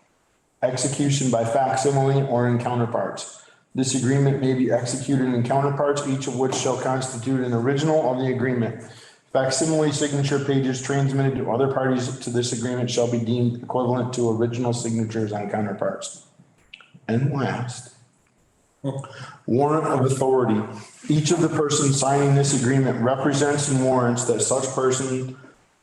Execution by facsimile or in counterparts. This agreement may be executed in counterparts, each of which shall constitute an original of the agreement. Facsimile signature pages transmitted to other parties to this agreement shall be deemed equivalent to original signatures on counterparts. And last, warrant of authority. Each of the persons signing this agreement represents and warrants that such person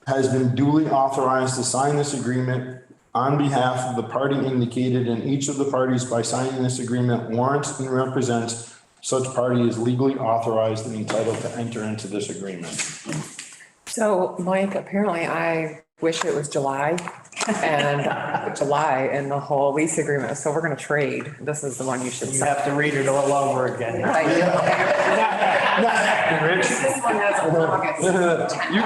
has been duly authorized to sign this agreement on behalf of the party indicated, and each of the parties by signing this agreement warrants and represents such party is legally authorized and entitled to enter into this agreement. So Mike, apparently I wish it was July and July and the whole lease agreement. So we're gonna trade. This is the one you should You sign. have to read it all over again. Rich, This one has August. you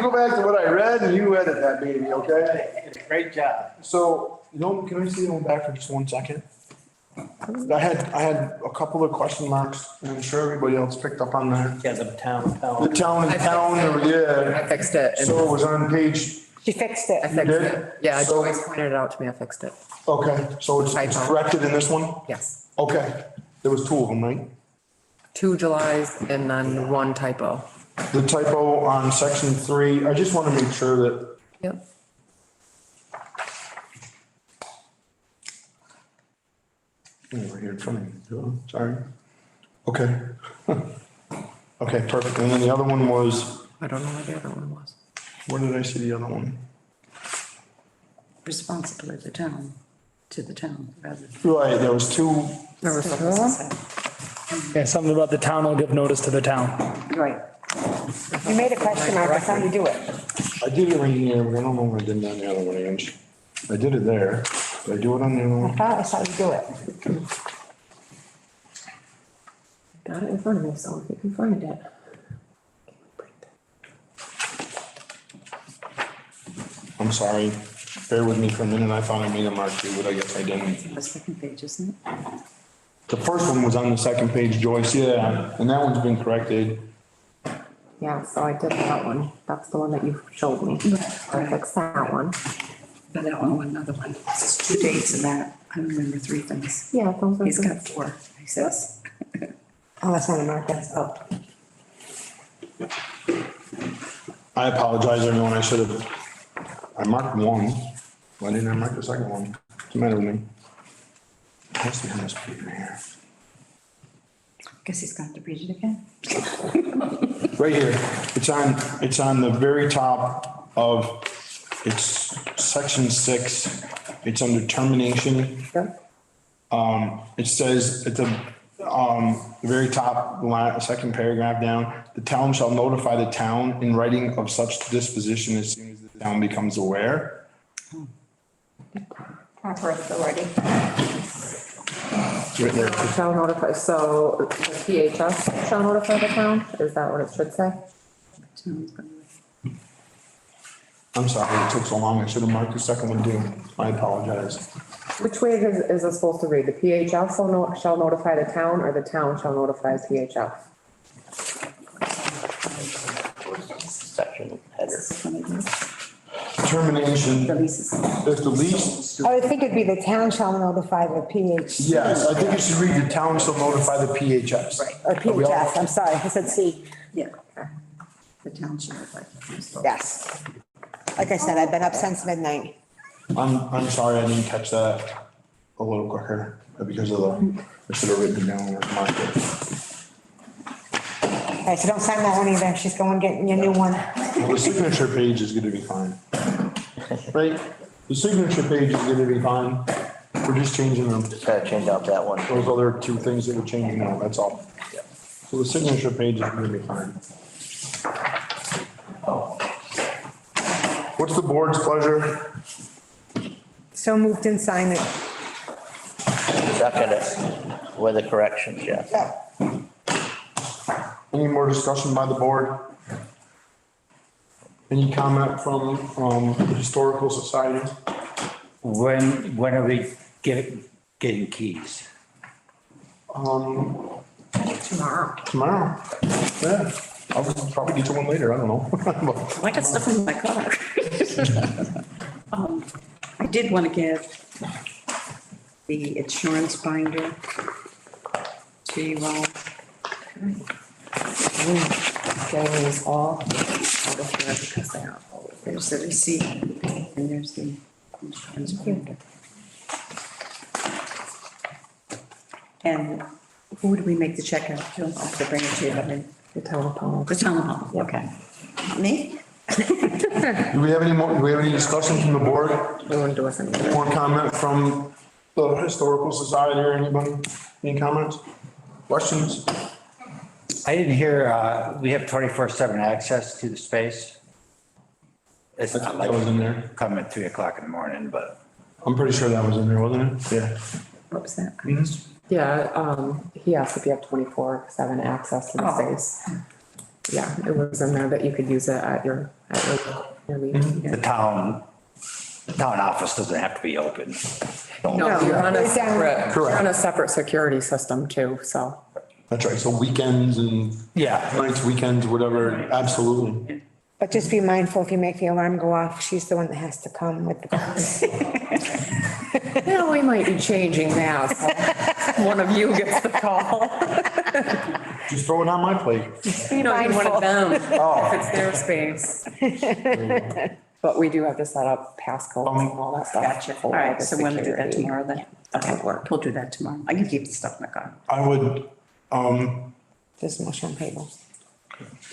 go back to what I read and you edit that baby, okay? Great job. So, can I see you back for just 1 second? I had a couple of question marks, and I'm sure everybody else picked up on that. Yeah, the town. The town, I yeah. fixed it. and So it was on page, She fixed I it. fixed did? it. Yeah, So- Joyce pointed it out to me. I fixed it. okay, so it's Typo. corrected in this one? Yes. Okay, there was 2 of them, right? 2 Julys and then 1 typo. The typo on section 3, I just want to make sure that, Yep. right here in front of me, sorry. Okay. Okay, perfect, and then the other one was, I don't know what the other one was. where did I see the other one? Responsible to the town, rather. Right, there was 2, There was another one? Yeah, something about the town will give notice to the town. Right. You made a question mark, that's how you do it. I did it right here, but I don't know what I did on the other one, Ange. I did it there, did I do it on the other I one? thought that's how you do it. Got it in front of me, so if you can find it. I'm sorry, bear with me for a minute, I thought I made a mark too, but I guess I didn't. The second page, isn't it? The first one was on the second page, Joyce, yeah, and that one's been corrected. Yeah, so I did that one. That's the one that you showed me. I fixed that one. But that one, another one. It's 2 dates in that. I remember 3 things. Yeah, those are. He's good. got 4, he says. Oh, that's not a mark, that's, oh. I apologize, everyone, I marked 1, why didn't I mark the second one? What's the matter with me? What's the honest paper here? Guess he's got to read it again. Right here, it's on the very top of, it's section 6, it's under termination. It says at the very top, second paragraph down, the town shall notify the town in writing of such disposition as soon as the town becomes aware. Proper authority. It's written there. Shall notify, so the PHS shall notify the town? Is that what it should say? Town's gonna- I'm sorry it took so long, I should have marked the second one too, I apologize. Which way is it supposed to read? The PHS shall notify the town or the town shall notify PHS? Section header. Termination, The lease is. if the lease, I would think it'd be the town shall notify the PH. yes, I think you should read the town shall notify the PHS. Right. Or PHS, I'm sorry, I said C, Yeah. The town should have. yes. Like I said, I've been up since midnight. I'm sorry I didn't catch that a little quicker because of the, I should have written it down and marked it. Okay, so don't sign that one either, she's going getting your new one. The signature page is gonna be fine. Right? The signature page is gonna be fine. We're just changing them. Just gotta change out that one. Those other 2 things that we're changing now, that's all. So the signature page is gonna be fine. What's the board's pleasure? So moved and signed it. Second it with the corrections, yes. Yeah. Any more discussion by the board? Any comment from, the Historical Society? When are we getting keys? Tomorrow. Tomorrow. Yeah, I'll probably get you one later, I don't know. I got stuff in my car. I did want to give the insurance binder to you all. Getting these all out of here because they are old. There's the receipt and there's the insurance binder. And who do we make the check out to? I'll have to bring it to you, I mean, The town hall. the town hall, okay. Me? Do we have any discussion from the board? No one does anything. More comment from the Historical Society or anybody? Any comments? Questions? I didn't hear, we have 24/7 access to the space. It's not That was in like there. come at 3:00 in the morning, but I'm pretty sure that was in there, wasn't it? Yeah. What was that? Mhm. Yeah, he asked if you have 24/7 access to the space. Yeah, it was in there that you could use it at your meeting. the town office doesn't have to be open. No, you're on a It's down- separate, you're on a Correct. separate security system too, so. That's right. So weekends and Yeah, nights, weekends, whatever, absolutely. But just be mindful, if you make the alarm go off, she's the one that has to come with the box. Well, we might be changing that. So one of you gets the call. Just throw it on my plate. You know, you're one of them, Oh. if it's their space. But we do have to set up passcodes and all that stuff. Gotcha. All for right, the so we'll do that security. tomorrow then. Okay, we'll do that tomorrow. I can keep the stuff in the car. I would, Just motion on table.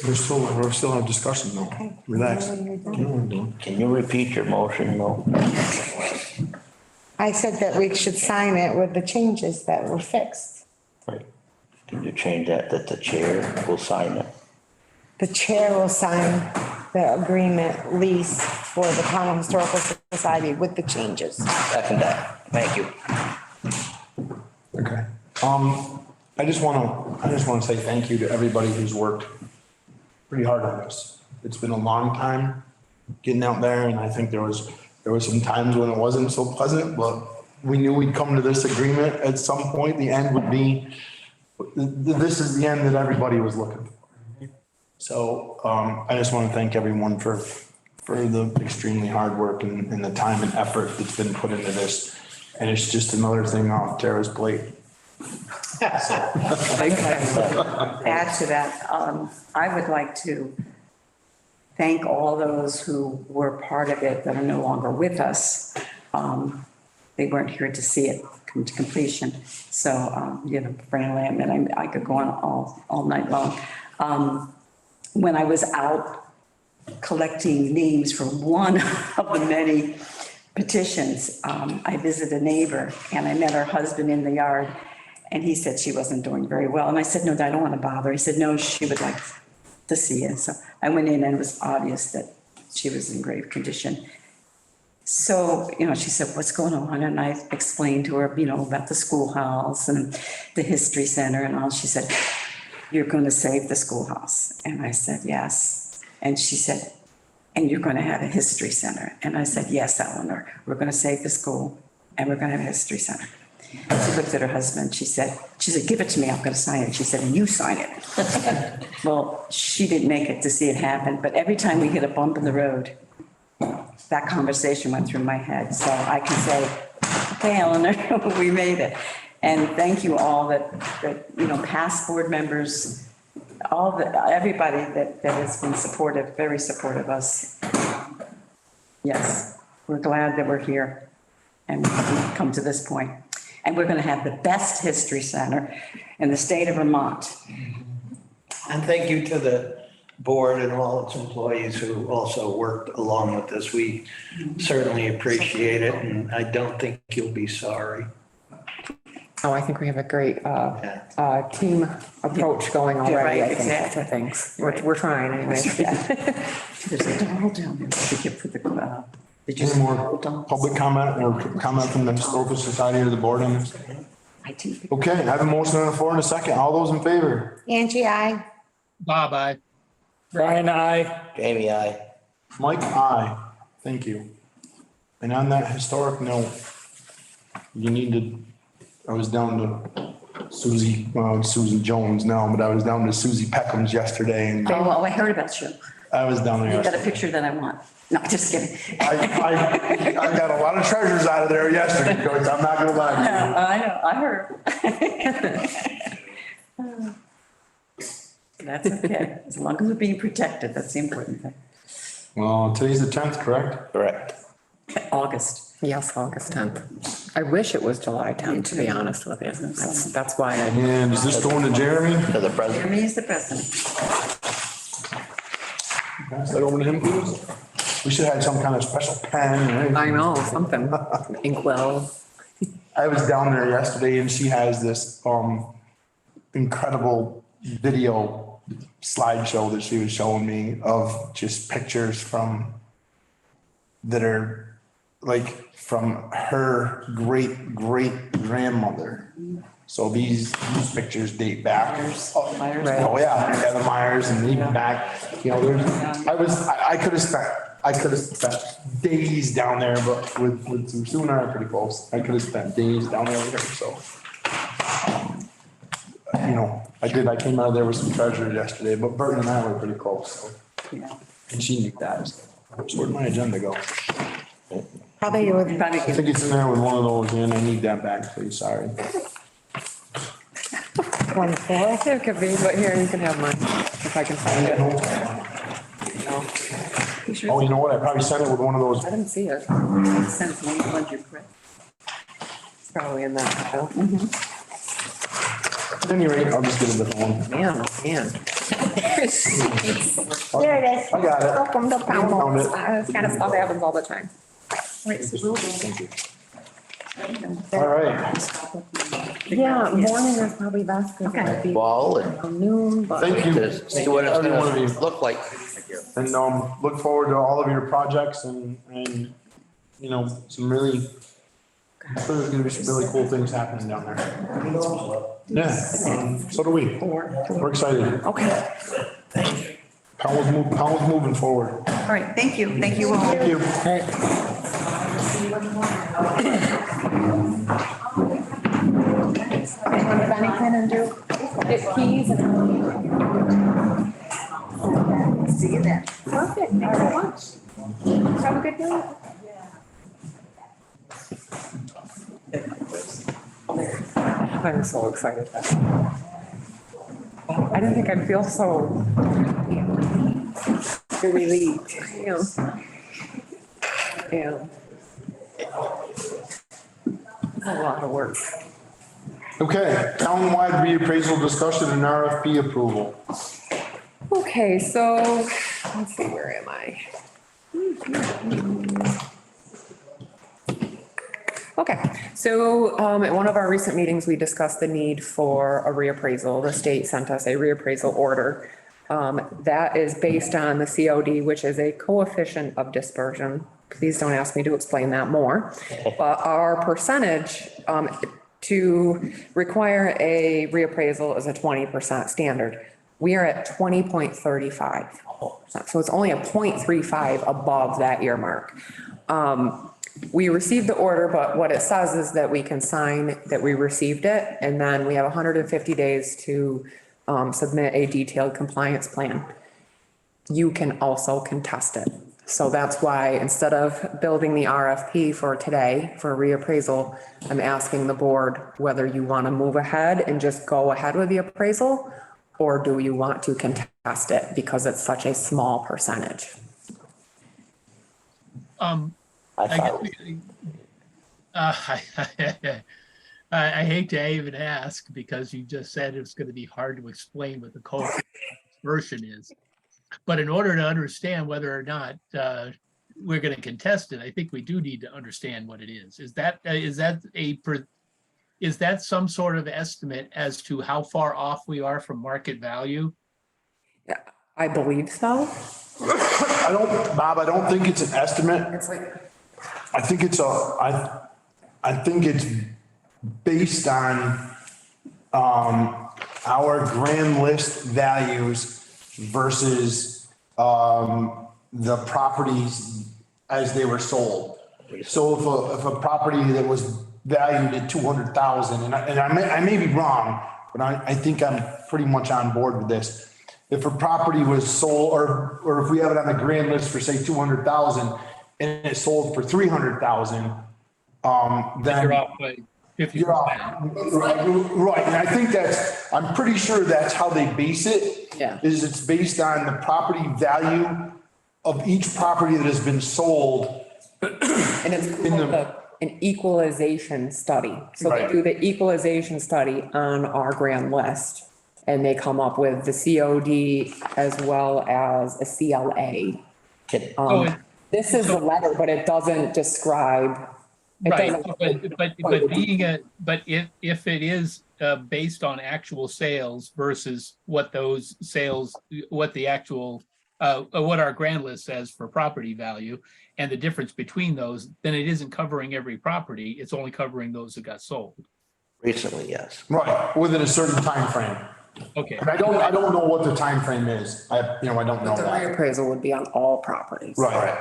we're still in discussion though. Relax. Can you repeat your motion, though? I said that we should sign it with the changes that were fixed. Right. Did you change that the chair will sign it? The chair will sign the agreement lease for the Pownell Historical Society with the changes. Second that. Thank you. Okay. I just wanna say thank you to everybody who's worked pretty hard on this. It's been a long time getting out there, and I think there was some times when it wasn't so pleasant, but we knew we'd come to this agreement at some point. The end would be, this is the end that everybody was looking for. So, I just want to thank everyone for the extremely hard work and the time and effort that's been put into this. And it's just another thing off Tara's plate. Add to that, I would like to thank all those who were part of it that are no longer with us. They weren't here to see it come to completion. So, Fran Lamb, and I could go on all night long. When I was out collecting names for one of the many petitions, I visited a neighbor and I met her husband in the yard. And he said she wasn't doing very well. And I said, no, I don't want to bother. He said, no, she would like to see you. So I went in and it was obvious that she was in grave condition. So, she said, what's going on? And I explained to her, about the schoolhouse and the history center and all. She said, you're going to save the schoolhouse. And I said, yes. And she said, and you're going to have a history center. And I said, yes, Eleanor, we're going to save the school and we're going to have a history center. She looked at her husband. She said, give it to me. I'm going to sign it. She said, and you sign it. Well, she didn't make it to see it happen. But every time we hit a bump in the road, that conversation went through my head. So I can say, okay, Eleanor, we made it. And thank you all that past board members, everybody that has been supportive, very supportive of us. Yes, we're glad that we're here and we've come to this point. And we're going to have the best history center in the state of Vermont. And thank you to the board and all its employees who also worked along with this. We certainly appreciate it, and I don't think you'll be sorry. Oh, I think we have a great team approach going already, right, I think, exactly. to things. We're trying anyway. There's a doll down there. We could put the, did you Any see more the doll? public comment or comment from the Historical Society or the board on this? I think. Okay, I have a motion on the floor in a second. All those in favor? Angie, I. Bob, aye. Brian, I. Jamie, I. Mike, aye. Thank you. And on that historic note, I was down to Susan Jones now, but I was down to Susie Peckham's yesterday and Oh, I heard about you. I was down there You got a yesterday. picture that I want. No, just kidding. I got a lot of treasures out of there yesterday, Joyce. I'm not gonna lie to you. I know, I heard. That's okay. As long as we're being protected, that's the important thing. Well, today's the 10th, correct? Correct. August. Yes, August 10th. I wish it was July 10th, to be honest with you. That's why I. And is this going to Jeremy? To the president. Jeremy is the president. Pass that over to him, please. We should have had some kind of special pen or anything. I know, something. Inkwell. I was down there yesterday and she has this incredible video slideshow that she was showing me of just pictures from that are like from her great grandmother. So these pictures date back. Oh yeah, the Myers and even back, you know, I could have spent days down there, but with Sue and I are pretty close. I could have spent days down there with her, so. You know, I came out of there with some treasures yesterday, but Burton and I were pretty close, so. And she knew that, so. Where'd my agenda go? Probably with, I think it's in there with one of those, and I need that back, please, sorry. 24. It could be, but here, you can have mine, if I can find it. Oh, you know what, I probably sent it with one of those. I didn't see it. Since we budget correct. It's probably in that pile. At any rate, I'll just get a different one. Man, oh, man. There it is. I got it. Welcome to Found Pownell. it. This kind of stuff happens all the time. All right. Yeah, morning is probably best, because it'll be Wall and noon, but. Thank you. to see what it's Every one of gonna you. look like. And, look forward to all of your projects and, you know, some really, I'm sure there's gonna be some really cool things happening down there. Yeah, so do we. We're excited. Okay, Powell's moving forward. all right, thank you all. Thank you. Bennington and do get keys and. See you then. Perfect, thanks so much. Have a good day. I'm so excited. I didn't think I'd feel so relieved. Yeah. Yeah. A lot of work. Okay, townwide reappraisal discussion and RFP approval. Okay, so let's see, where am I? Okay, so at one of our recent meetings, we discussed the need for a reappraisal. The state sent us a reappraisal order. That is based on the COD, which is a coefficient of dispersion. Please don't ask me to explain that more. But our percentage to require a reappraisal is a 20% standard. We are at 20.35%. So it's only a 0.35 above that earmark. We received the order, but what it says is that we can sign that we received it, and then we have 150 days to submit a detailed compliance plan. You can also contest it. So that's why instead of building the RFP for today for reappraisal, I'm asking the board whether you want to move ahead and just go ahead with the appraisal, or do you want to contest it because it's such a small percentage? I hate to even ask because you just said it's going to be hard to explain what the version is. But in order to understand whether or not we're going to contest it, I think we do need to understand what it is. Is that some sort of estimate as to how far off we are from market value? Yeah, I believe so. Bob, I don't think it's an estimate. It's like, I think it's based on, our grand list values versus, the properties as they were sold. So if a property that was valued at 200,000, and I may be wrong, but I think I'm pretty much on board with this. If a property was sold, or if we have it on the grand list for say 200,000 and it's sold for 300,000, then You're off by 50%. you're off. Right, and I think I'm pretty sure that's how they base it. Yeah. Is it's based on the property value of each property that has been sold. and it's called an equalization study. So they Right. do the equalization study on our grand list. And they come up with the COD as well as a CLA. This is the letter, but it doesn't describe. Right, but if it is based on actual sales versus what those sales, what the actual what our grand list says for property value and the difference between those, then it isn't covering every property. It's only covering those that got sold. Recently, yes. Right, within a certain time frame. Okay. And I don't know what the time frame is. I don't know The that. reappraisal would be on all properties. Right.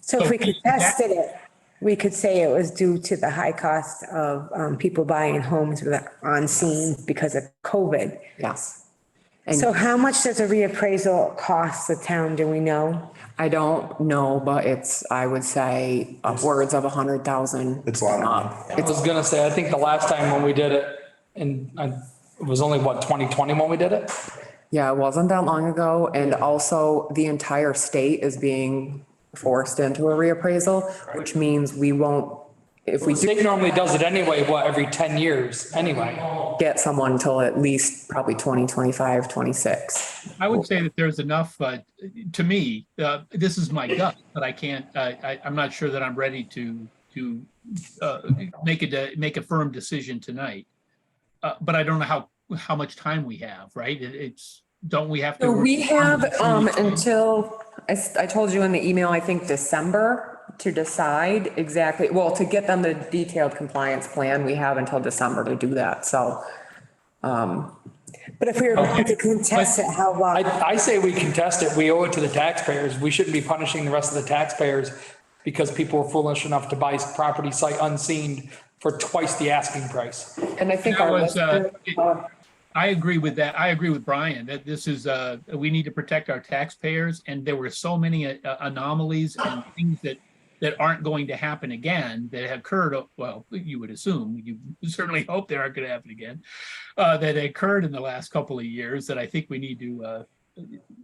So if we contested it, we could say it was due to the high cost of people buying homes with on scene because of COVID. Yes. So how much does a reappraisal cost the town, do we know? I don't know, but I would say upwards of 100,000. It's a lot of money. I was gonna say, I think the last time when we did it, and it was only what, 2020 when we did it? Yeah, it wasn't that long ago. And also the entire state is being forced into a reappraisal, which means we won't, if we The do state normally does it anyway, what, every 10 years anyway? get someone till at least probably 2025, 26. I would say that there's enough, to me, this is my gut, but I can't, I'm not sure that I'm ready to make a firm decision tonight. But I don't know how much time we have, right? Don't we have to? So we have until, I told you in the email, I think December to decide exactly, well, to get them the detailed compliance plan, we have until December to do that, so. But if we were going to contest it, how long? I say we contest it. We owe it to the taxpayers. We shouldn't be punishing the rest of the taxpayers because people were foolish enough to buy property sight unseen for twice the asking price. And I think That our was, listeners, I agree with that. I agree with Brian that this is, we need to protect our taxpayers. And there were so many anomalies and things that aren't going to happen again that have occurred. Well, you would assume, you certainly hope they aren't going to happen again, that occurred in the last couple of years that I think we need to.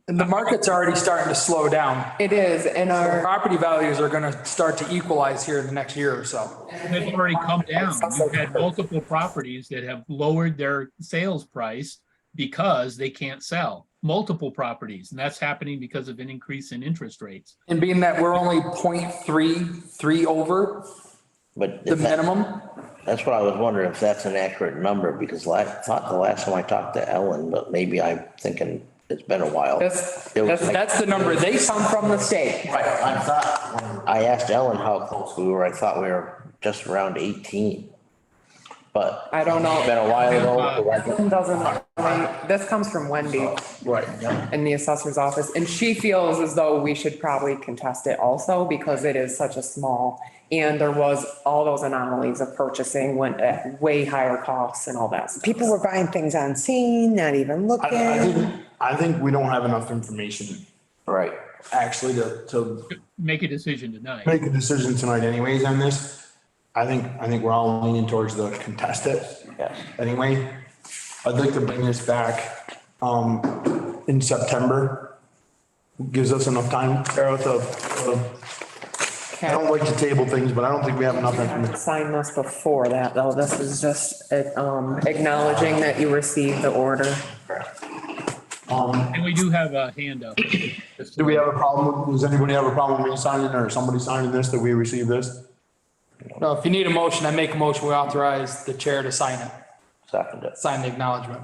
And the market's already starting to slow down. it is, and our, Property values are gonna start to equalize here in the next year or so. They've already come down. We've had multiple properties that have lowered their sales price because they can't sell. Multiple properties, and that's happening because of an increase in interest rates. And being that we're only 0.33 over But the if that- minimum, that's what I was wondering, if that's an accurate number, because I thought the last time I talked to Ellen, but maybe I'm thinking it's been a while. It was like- that's the number they come from the state. Right, I thought, when I asked Ellen how close we were, I thought we were just around 18. But. I don't know. It's been a while ago. This comes from Wendy Right. in the assessor's office, and she feels as though we should probably contest it also because it is such a small, and there was all those anomalies of purchasing went at way higher costs and all that stuff. People were buying things on scene, not even looking. I think we don't have enough information Right. actually to Make a decision tonight. make a decision tonight anyways on this. I think we're all leaning towards the contest it. Yes. Anyway, I'd like to bring this back, in September. Gives us enough time, Sarah, I don't like to table things, but I don't think we have enough information. Sign this before that, though. This is just acknowledging that you received the order. And we do have a hand up. Do we have a problem, does anybody have a problem with me signing or somebody signing this, that we receive this? no, if you need a motion, I make a motion, we authorize the chair to sign it, Second it. sign the acknowledgement.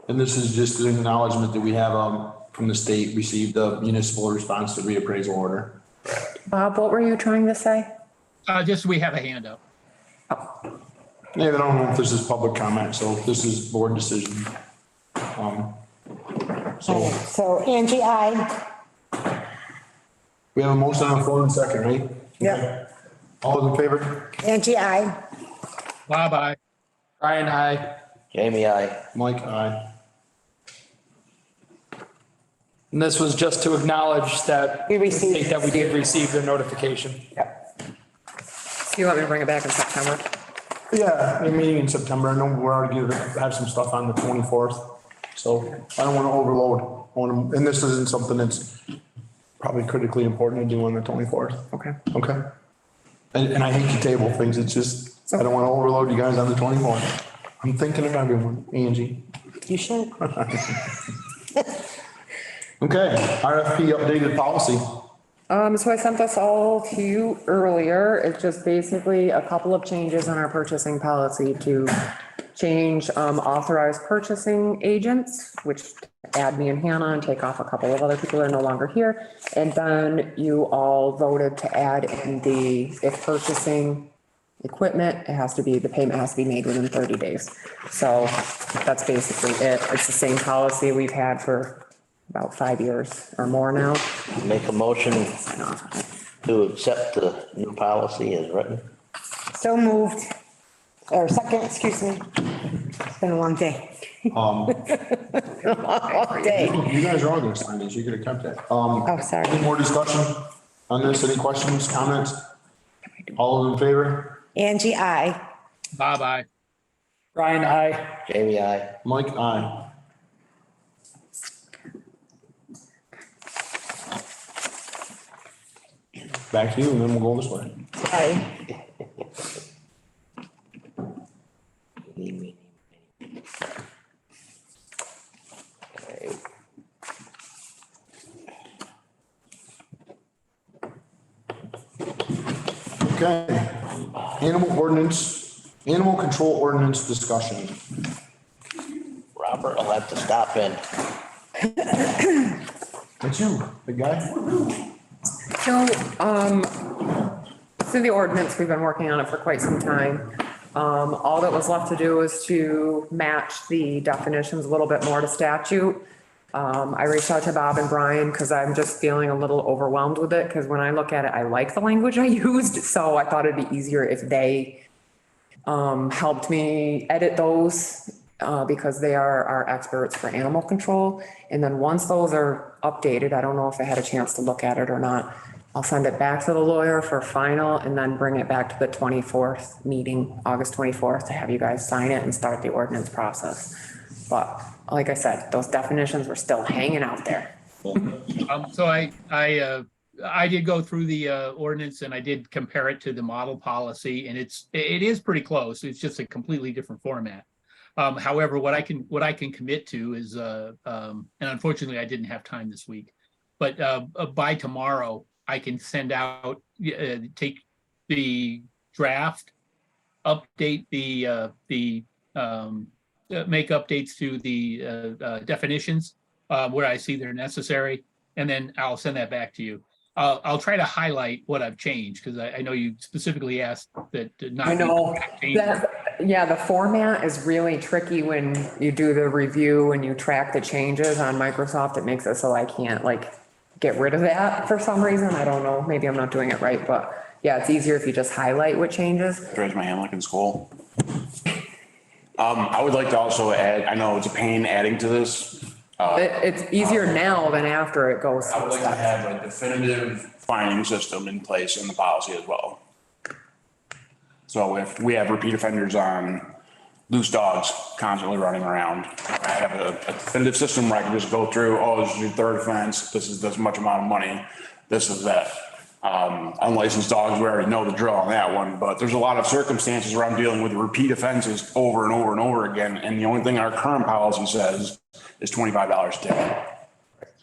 And this is just an acknowledgement that we have, from the state, received the municipal response to reappraisal order. Bob, what were you trying to say? Just, we have a hand up. Yeah, I don't know if this is public comment, so this is board decision. So Angie, I. We have a motion on the floor in a second, right? Yeah. All those in favor? Angie, I. Bye-bye. Brian, aye. Jamie, I. Mike, aye. And this was just to acknowledge that. We received- That we did receive the notification. So you want me to bring it back in September? Yeah, the meeting in September. I know we're already gonna have some stuff on the 24th. So I don't want to overload, and this isn't something that's probably critically important to do on the 24th. Okay. Okay. And I hate to table things. It's just, I don't want to overload you guys on the 24th. I'm thinking of everyone, Angie. You should. Okay, RFP updated policy. So I sent this all to you earlier. It's just basically a couple of changes in our purchasing policy to change authorized purchasing agents, which add me and Hannah and take off a couple of other people that are no longer here. And then you all voted to add in if purchasing equipment, the payment has to be made within 30 days. So that's basically it. It's the same policy we've had for about 5 years or more now. Make a motion Sign off on it. to accept the new policy as written. So moved. Or second, excuse me. It's been a long day. Long day. You guys are all gonna sign this, you could have kept it. Oh, sorry. Any more discussion on this? Any questions, comments? All in favor? Angie, I. Bye-bye. Brian, I. Jamie, I. Mike, aye. Back to you, and then we'll go this way. Sorry. Okay. Animal control ordinance discussion. Robert, I'll have to stop in. That's you, big guy. So, the ordinance, we've been working on it for quite some time. All that was left to do was to match the definitions a little bit more to statute. I reached out to Bob and Brian because I'm just feeling a little overwhelmed with it, because when I look at it, I like the language I used, so I thought it'd be easier if they helped me edit those, because they are our experts for animal control. And then once those are updated, I don't know if I had a chance to look at it or not, I'll send it back to the lawyer for final and then bring it back to the 24th meeting, August 24th, to have you guys sign it and start the ordinance process. But like I said, those definitions were still hanging out there. So I did go through the ordinance and I did compare it to the model policy, and it is pretty close. It's just a completely different format. However, what I can commit to is, and unfortunately I didn't have time this week, but by tomorrow I can send out, take the draft, update make updates to the definitions where I see they're necessary, and then I'll send that back to you. I'll try to highlight what I've changed, because I know you specifically asked that. I know yeah, the format is really tricky when you do the review and you track the changes on Microsoft. It makes it so I can't get rid of that for some reason. I don't know, maybe I'm not doing it right, but yeah, it's easier if you just highlight what changes. Raise my hand like in school. I would like to also add, I know it's a pain adding to this. It's easier now than after it goes. I would like to have a definitive fining system in place in the policy as well. So if we have repeat offenders on loose dogs constantly running around, I have a definitive system where I can just go through, oh, this is your third offense, this is this much amount of money, this is that. Unlicensed dogs, we already know the drill on that one, but there's a lot of circumstances where I'm dealing with repeat offenses over and over and over again. And the only thing our current policy says is $25 a ticket.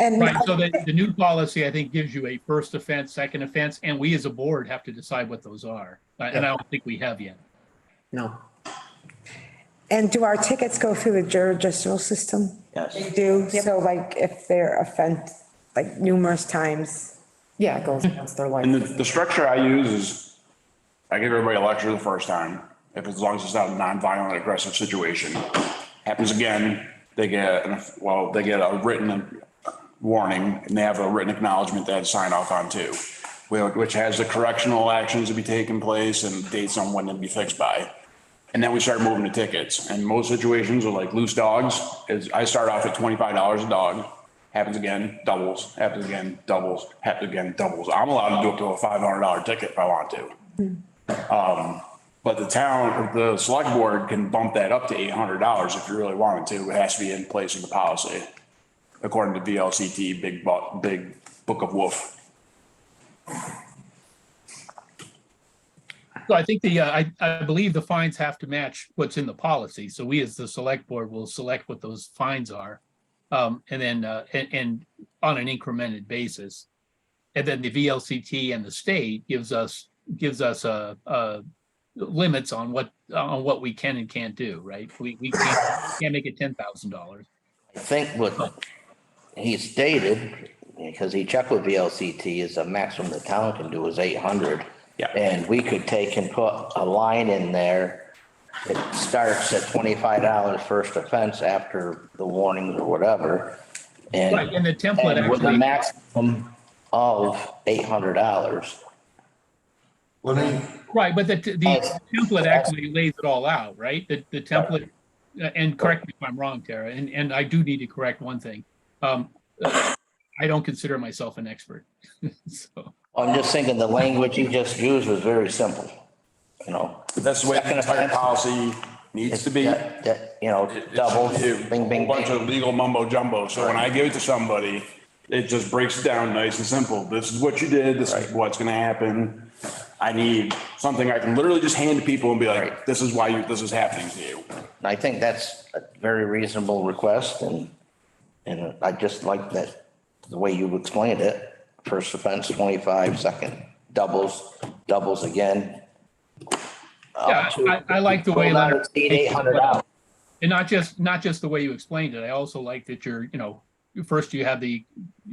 And Right, so the new policy, I think, gives you a first offense, second offense, and we as a board have to decide what those are. And I don't think we have yet. No. And do our tickets go through the jurisdictional system? Yes. They do, so if they're offended numerous times. Yeah, it goes against their life. And the structure I use is I give everybody a lecture the first time, as long as it's not a non-violent aggressive situation. Happens again, they get a written warning, and they have a written acknowledgement that it's signed off on too, which has the correctional actions to be taking place and dates on when they'll be fixed by. And then we start moving to tickets. And most situations are like loose dogs, I start off at $25 a dog. Happens again, doubles, happens again, doubles, happens again, doubles. I'm allowed to do up to a $500 ticket if I want to. But the town, the select board can bump that up to $800 if you really wanted to. It has to be in place in the policy, according to VLCT, big book of wolf. So I think I believe the fines have to match what's in the policy. So we as the select board will select what those fines are. And then and on an incremented basis, and then the VLCT and the state gives us limits on what we can and can't do, right? We can't make it $10,000. I think what he stated, because he checked with VLCT, is the maximum the town can do is 800. Yeah. And we could take and put a line in there. It starts at $25 first offense after the warnings or whatever. Right, and the template and with a actually, maximum of $800. Let me, right, but the template actually lays it all out, right? The template, and correct me if I'm wrong, Tara, and I do need to correct one thing. I don't consider myself an expert, so. I'm just thinking the language he just used was very simple, you know. That's the way the entire policy needs to be. That, you know, double, bing, bing, A bunch bing. of legal mumbo jumbo. So when I give it to somebody, it just breaks it down nice and simple. This is what you did. This is what's gonna happen. I need something I can literally just hand to people and be like, this is why this is happening to you. I think that's a very reasonable request and I just like that, the way you explained it. First offense, 25, second, doubles again. Yeah, I like the way. Not exceed $800. And not just the way you explained it. I also like that you're, first you have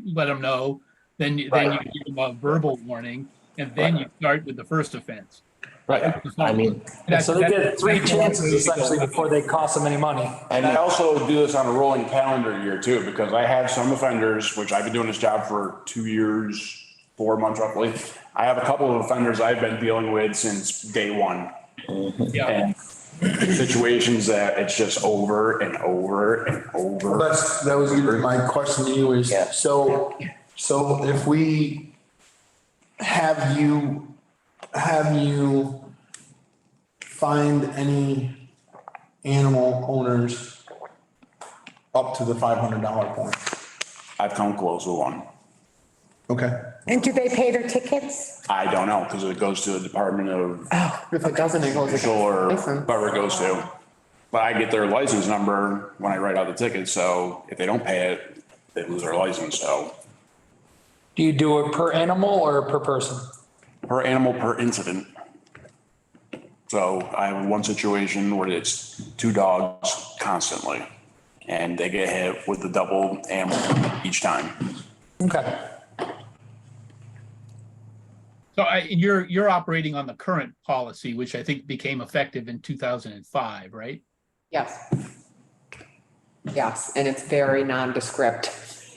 let them know, then you give them a verbal warning, and then you start with the first offense. Right. I mean, So they get 3 chances essentially before they cost them any money. And I also do this on a rolling calendar year too, because I have some offenders, which I've been doing this job for 2 years, 4 months roughly. I have a couple of offenders I've been dealing with since day one. Yeah. And situations that it's just over and over and over. that was my question to you is, Yeah. so if we have you find any animal owners up to the $500 point? I've come close with one. Okay. And do they pay their tickets? I don't know, because it goes to the Department of If it doesn't, it goes Official or License. whoever it goes to. But I get their license number when I write out the ticket, so if they don't pay it, they lose their license, so. Do you do it per animal or per person? Per animal, per incident. So I have one situation where it's 2 dogs constantly, and they get hit with the double animal each time. Okay. So you're operating on the current policy, which I think became effective in 2005, right? Yes. Yes, and it's very nondescript,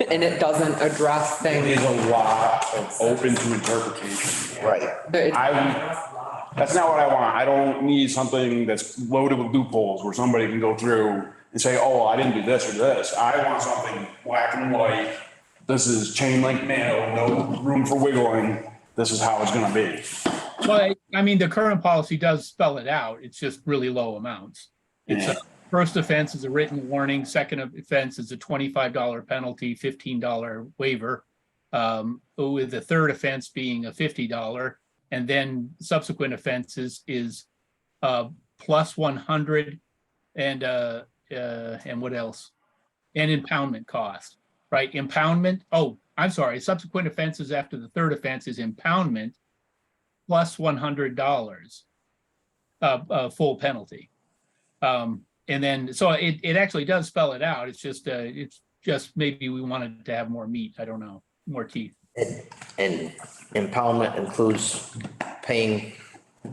and it doesn't address There's things. a lot of open to interpretation. Right. That's not what I want. I don't need something that's loaded with loopholes where somebody can go through and say, oh, I didn't do this or this. I want something black and white. This is chain link mail, no room for wiggling. This is how it's gonna be. Well, I mean, the current policy does spell it out. It's just really low amounts. It's first offense is a written warning. Second offense is a $25 penalty, $15 waiver. With the third offense being a $50. And then subsequent offenses is plus 100 and what else? And impoundment cost, right? Impoundment. Oh, I'm sorry. Subsequent offenses after the third offense is impoundment plus $100 full penalty. And then, so it actually does spell it out. It's just maybe we wanted to have more meat. I don't know, more teeth. And impoundment includes paying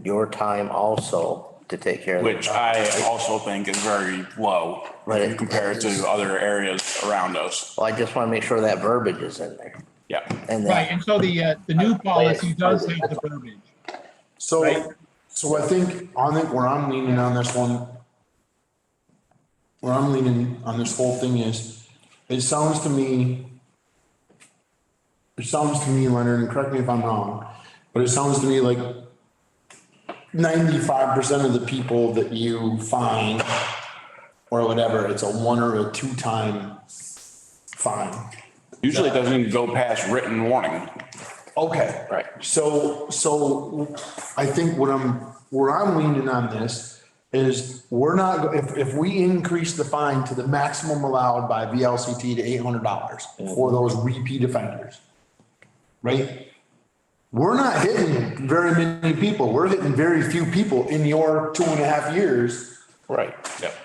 your time also to take care of. Which I also think is very low when you compare it to other areas around us. Well, I just want to make sure that verbiage is in there. Yeah. And Right, and so the new policy does have the verbiage. So, Right. so I think where I'm leaning on this one, where I'm leaning on this whole thing is, it sounds to me, Leonard, and correct me if I'm wrong, but it sounds to me like 95% of the people that you find or whatever, it's a 1 or a 2 time fine. Usually it doesn't even go past written warning. Okay. Right. So I think where I'm leaning on this is we're not, if we increase the fine to the maximum allowed by VLCT to $800 for those repeat offenders, right? we're not hitting very many people. We're hitting very few people in your 2.5 years. Right.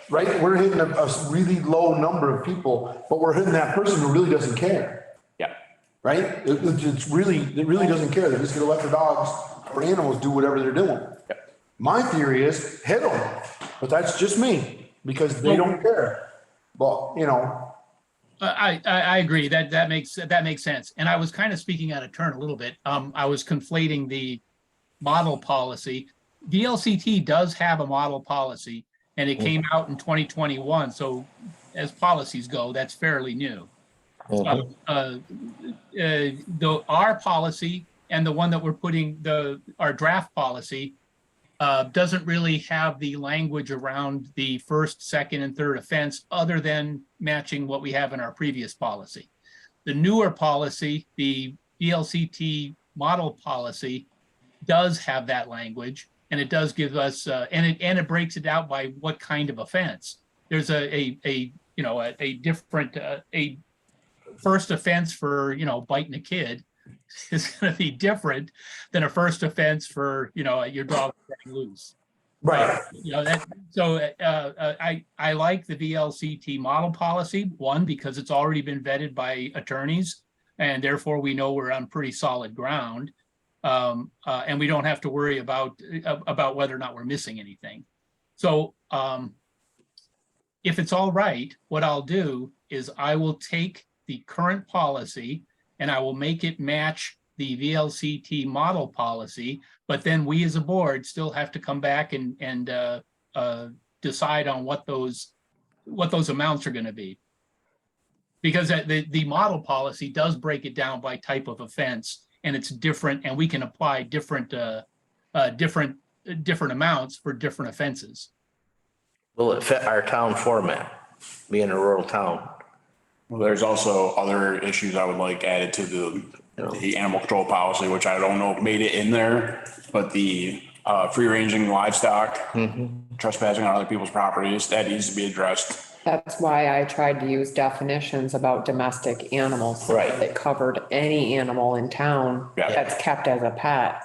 Right? We're hitting a really low number of people, but we're hitting that person who really doesn't care. Yeah. Right? It really doesn't care. They're just gonna let their dogs or animals do whatever they're doing. Yep. My theory is hit them, but that's just me because they don't care. But, you know, I agree that makes sense. And I was kind of speaking out of turn a little bit. I was conflating the model policy. VLCT does have a model policy and it came out in 2021. So as policies go, that's fairly new. Our policy and the one that we're putting our draft policy doesn't really have the language around the first, second, and third offense other than matching what we have in our previous policy. The newer policy, the VLCT model policy, does have that language, and it does give us, and it breaks it out by what kind of offense. There's a different a first offense for biting a kid is going to be different than a first offense for your dog running loose. right. I like the VLCT model policy, one, because it's already been vetted by attorneys and therefore we know we're on pretty solid ground. And we don't have to worry about whether or not we're missing anything. So if it's all right, what I'll do is I will take the current policy and I will make it match the VLCT model policy, but then we as a board still have to come back and decide on what those amounts are going to be. Because the model policy does break it down by type of offense, and it's different, and we can apply different amounts for different offenses. Will it fit our town format, being a rural town? Well, there's also other issues I would like added to the animal control policy, which I don't know if made it in there, but the free ranging livestock, trespassing on other people's properties, that needs to be addressed. That's why I tried to use definitions about domestic animals. So Right. that covered any animal in town Yeah. that's kept as a pet.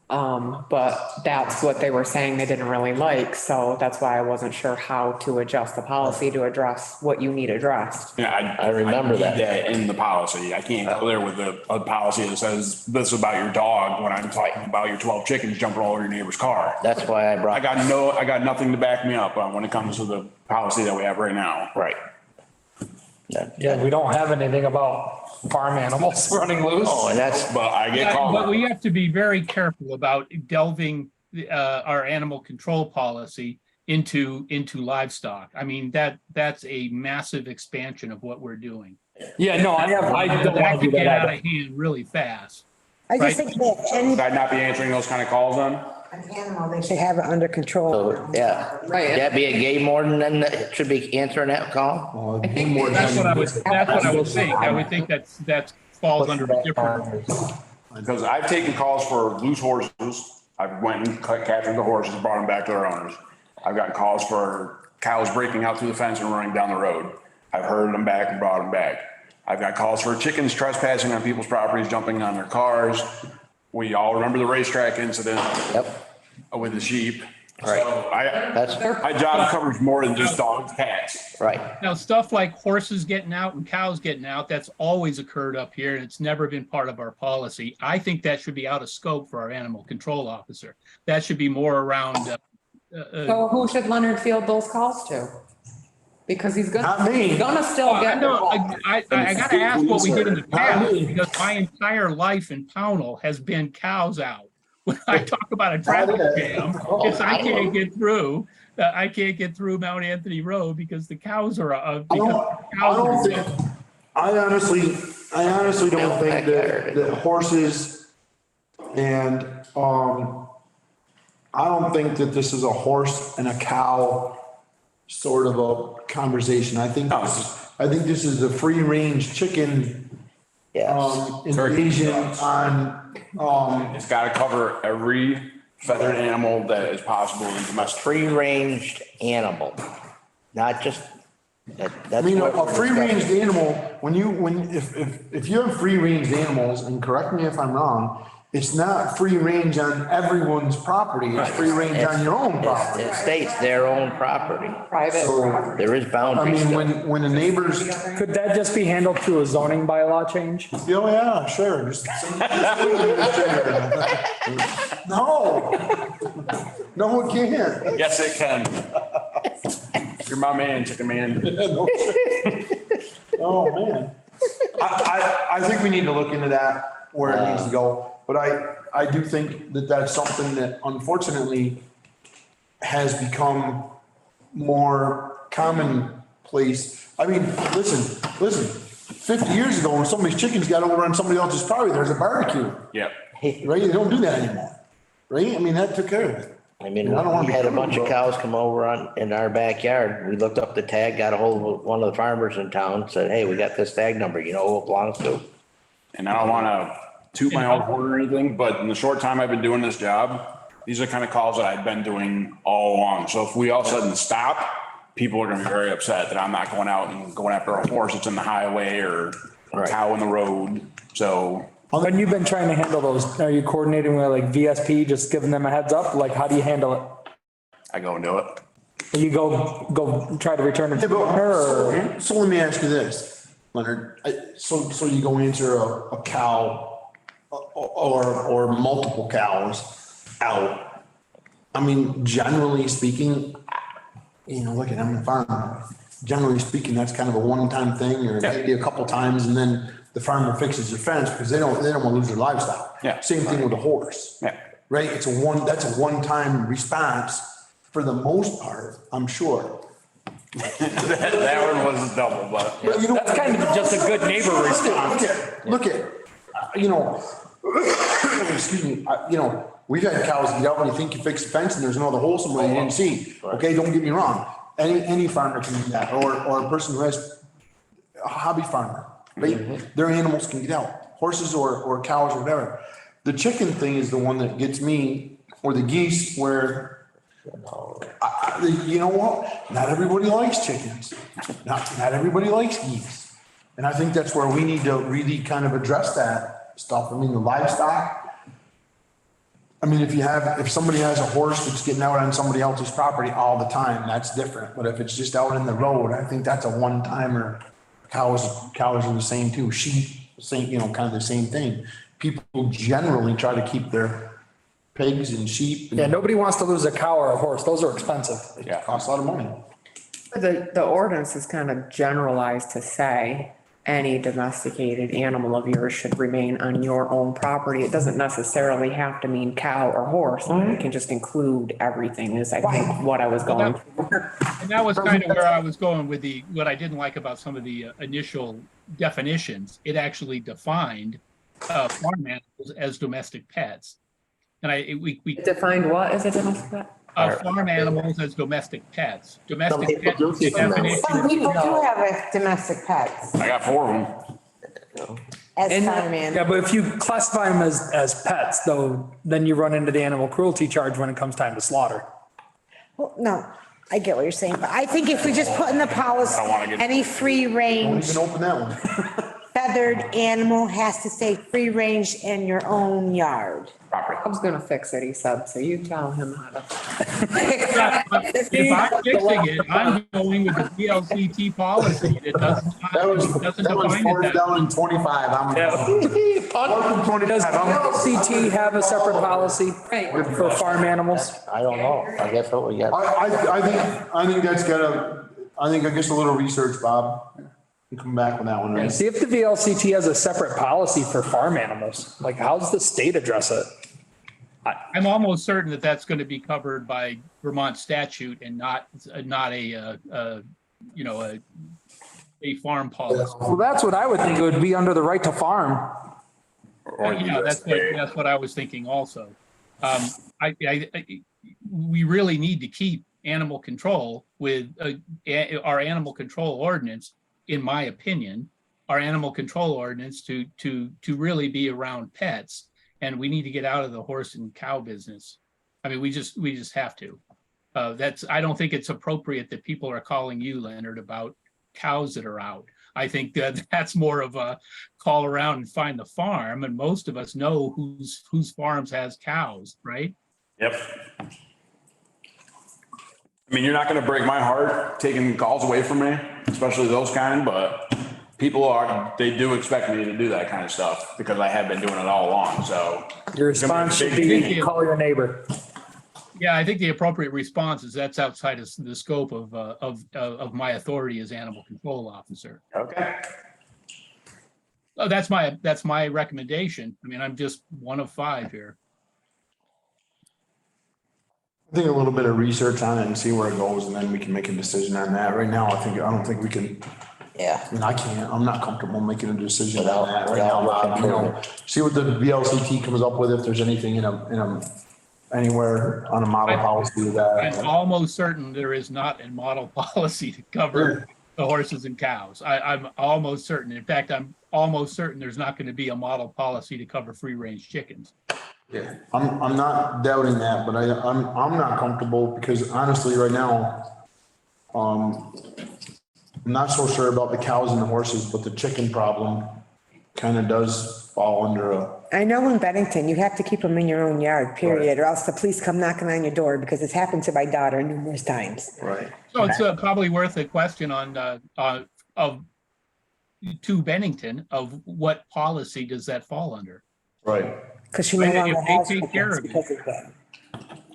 But that's what they were saying they didn't really like. So that's why I wasn't sure how to adjust the policy to address what you need addressed. Yeah, I remember need that. in the policy. I can't go there with a policy that says this is about your dog when I'm talking about your 12 chickens jumping all over your neighbor's car. That's why I brought. I got nothing to back me up on when it comes to the policy that we have right now. Right. Yeah, we don't have anything about farm animals running loose. Oh, and that's, But I get called. But we have to be very careful about delving our animal control policy into livestock. I mean, that's a massive expansion of what we're doing. Yeah, no, I don't want That to do could get out that. of hand really fast. I just think that any Should I not be answering those kind of calls then? animal, they should have it under control. so, yeah. Right. Would that be a game warden then that should be answering that call? That's what I would think. I would think that falls under a different. Because I've taken calls for loose horses. I've went and captured the horses and brought them back to their owners. I've gotten calls for cows breaking out through the fence and running down the road. I've herded them back and brought them back. I've got calls for chickens trespassing on people's properties, jumping on their cars. We all remember the racetrack incident. Yep. With the sheep. Right. So That's my job covers more than just dogs, cats. right. Now, stuff like horses getting out and cows getting out, that's always occurred up here and it's never been part of our policy. I think that should be out of scope for our animal control officer. That should be more around. So who should Leonard field those calls to? Because he's Not me. gonna still I get. know, I gotta ask what we did in the past, because my entire life in Pownell has been cows out. When I talk about a traffic jam, it's I can't get through Mount Anthony Road because the cows are, I honestly don't think that horses and, I don't think that this is a horse and a cow sort of a conversation. I think this is a free range chicken, Yes. invasion on, It's got to cover every feathered animal that is possible in domestic. Free-ranged animal, not just, I that's mean, what a we're free ranged discussing. animal, if you have free ranged animals, and correct me if I'm wrong, it's not free range on everyone's property, it's free range on your own property. It states their own property. Private. So, There is I boundaries. mean, still. when the neighbors, Could that just be handled through a zoning bylaw change? oh yeah, sure, just. No. No, it can't. Yes, it can. You're my man, chicken man. Oh, man. I think we need to look into that, where it needs to go. But I do think that that's something that unfortunately has become more commonplace. I mean, listen, 50 years ago, when somebody's chickens got over on somebody else's property, there's a barbecue, Yep. right? They don't do that anymore, right? I mean, that took care of it. I mean, I don't wanna we be had a criminal, bunch of but- cows come over in our backyard. We looked up the tag, got a hold of one of the farmers in town, said, hey, we got this tag number, you know who it belongs to? And I don't want to toot my own horn or anything, but in the short time I've been doing this job, these are the kind of calls that I've been doing all along. So if we all of a sudden stop, people are going to be very upset that I'm not going out and going after a horse that's in the highway or a cow in the road. So When you've been trying to handle those, are you coordinating with like VSP, just giving them a heads up? Like, how do you handle it? I go and do it. You go try to return it Yeah, to the owner, or? but, so let me ask you this, Leonard. So you go answer a cow or multiple cows out. I mean, generally speaking, you know, look at, I'm a farmer. Generally speaking, that's kind of a one-time thing, or maybe a couple times, and then the farmer fixes their fence because they don't want to lose their livestock. Yeah. Same thing with a horse. Yeah. Right? That's a one-time response for the most part, I'm sure. That one was a double, but But you know- That's kind of just a good neighbor response. Look at, you know, excuse me, you know, we've had cows get out and you think you fixed the fence and there's another hole somewhere you didn't see. Okay, don't get me wrong. Any farmer can do that, or a person who has a hobby farmer, right? Their animals can get out, horses or cows or whatever. The chicken thing is the one that gets me, or the geese, where you know what? Not everybody likes chickens. Not everybody likes geese. And I think that's where we need to really kind of address that stuff. I mean, the livestock. I mean, if somebody has a horse that's getting out on somebody else's property all the time, that's different. But if it's just out in the road, I think that's a one-timer. Cows are the same too. Sheep, same, you know, kind of the same thing. People generally try to keep their pigs and sheep. Yeah, nobody wants to lose a cow or a horse. Those are expensive. It costs a lot of money. The ordinance is kind of generalized to say any domesticated animal of yours should remain on your own property. It doesn't necessarily have to mean cow or horse. It can just include everything is, I think, what I was going for. And that was kind of where I was going with what I didn't like about some of the initial definitions. It actually defined farm animals as domestic pets. And we Defined what is a domestic pet? farm animals as domestic pets. Domestic people pet do see them. definition. Some people do have domestic pets I got 4 of them. as farm Yeah, animals. but if you classify them as pets, though, then you run into the animal cruelty charge when it comes time to slaughter. Well, no, I get what you're saying, but I think if we just put in the policy, I wanna get- any free Don't range even open that one. feathered animal has to stay free range in your own yard. Bob's gonna fix it, he said, so you tell him how to. If I'm fixing it, I'm going with the VLCT policy. It doesn't That was define it fourth that. down and 25. Fourth and 25. CT have a separate policy for farm animals? I don't know. I guess what we got. I think that's I guess a little research, Bob. You come back with that one, right? See if the VLCT has a separate policy for farm animals. Like, how's the state address it? I'm almost certain that that's going to be covered by Vermont statute and not a farm policy. Well, that's what I would think. It would be under the right to farm. Yeah, that's what I was thinking also. We really need to keep animal control with our animal control ordinance, in my opinion, our animal control ordinance to really be around pets. And we need to get out of the horse and cow business. I mean, we just have to. I don't think it's appropriate that people are calling you, Leonard, about cows that are out. I think that that's more of a call around and find the farm, and most of us know whose farms has cows, right? Yep. I mean, you're not gonna break my heart taking calls away from me, especially those kind, but they do expect me to do that kind of stuff because I have been doing it all along, so. Your response should be call your neighbor. Yeah, I think the appropriate response is that's outside of the scope of my authority as animal control officer. Okay. Oh, that's my recommendation. I mean, I'm just one of 5 here. I think a little bit of research on it and see where it goes, and then we can make a decision on that. Right now, I don't think we can, Yeah. I mean, I'm not comfortable making a decision on Without- that right without now, looking Bob, you know. See what the VLCT comes up with, if there's anything anywhere on a model policy with I'm that. almost certain there is not a model policy to cover the horses and cows. I'm almost certain. In fact, I'm almost certain there's not going to be a model policy to cover free range chickens. Yeah, I'm not doubting that, but I'm not comfortable because honestly, right now, I'm not so sure about the cows and the horses, but the chicken problem kind of does fall under I know in Bennington, you have to keep them in your own yard, period, or else the police come knocking on your door, because it's happened to my daughter numerous times. Right. So it's probably worth a question to Bennington of what policy does that fall under? Right. Because she no If longer they has take care chickens of it. because of that.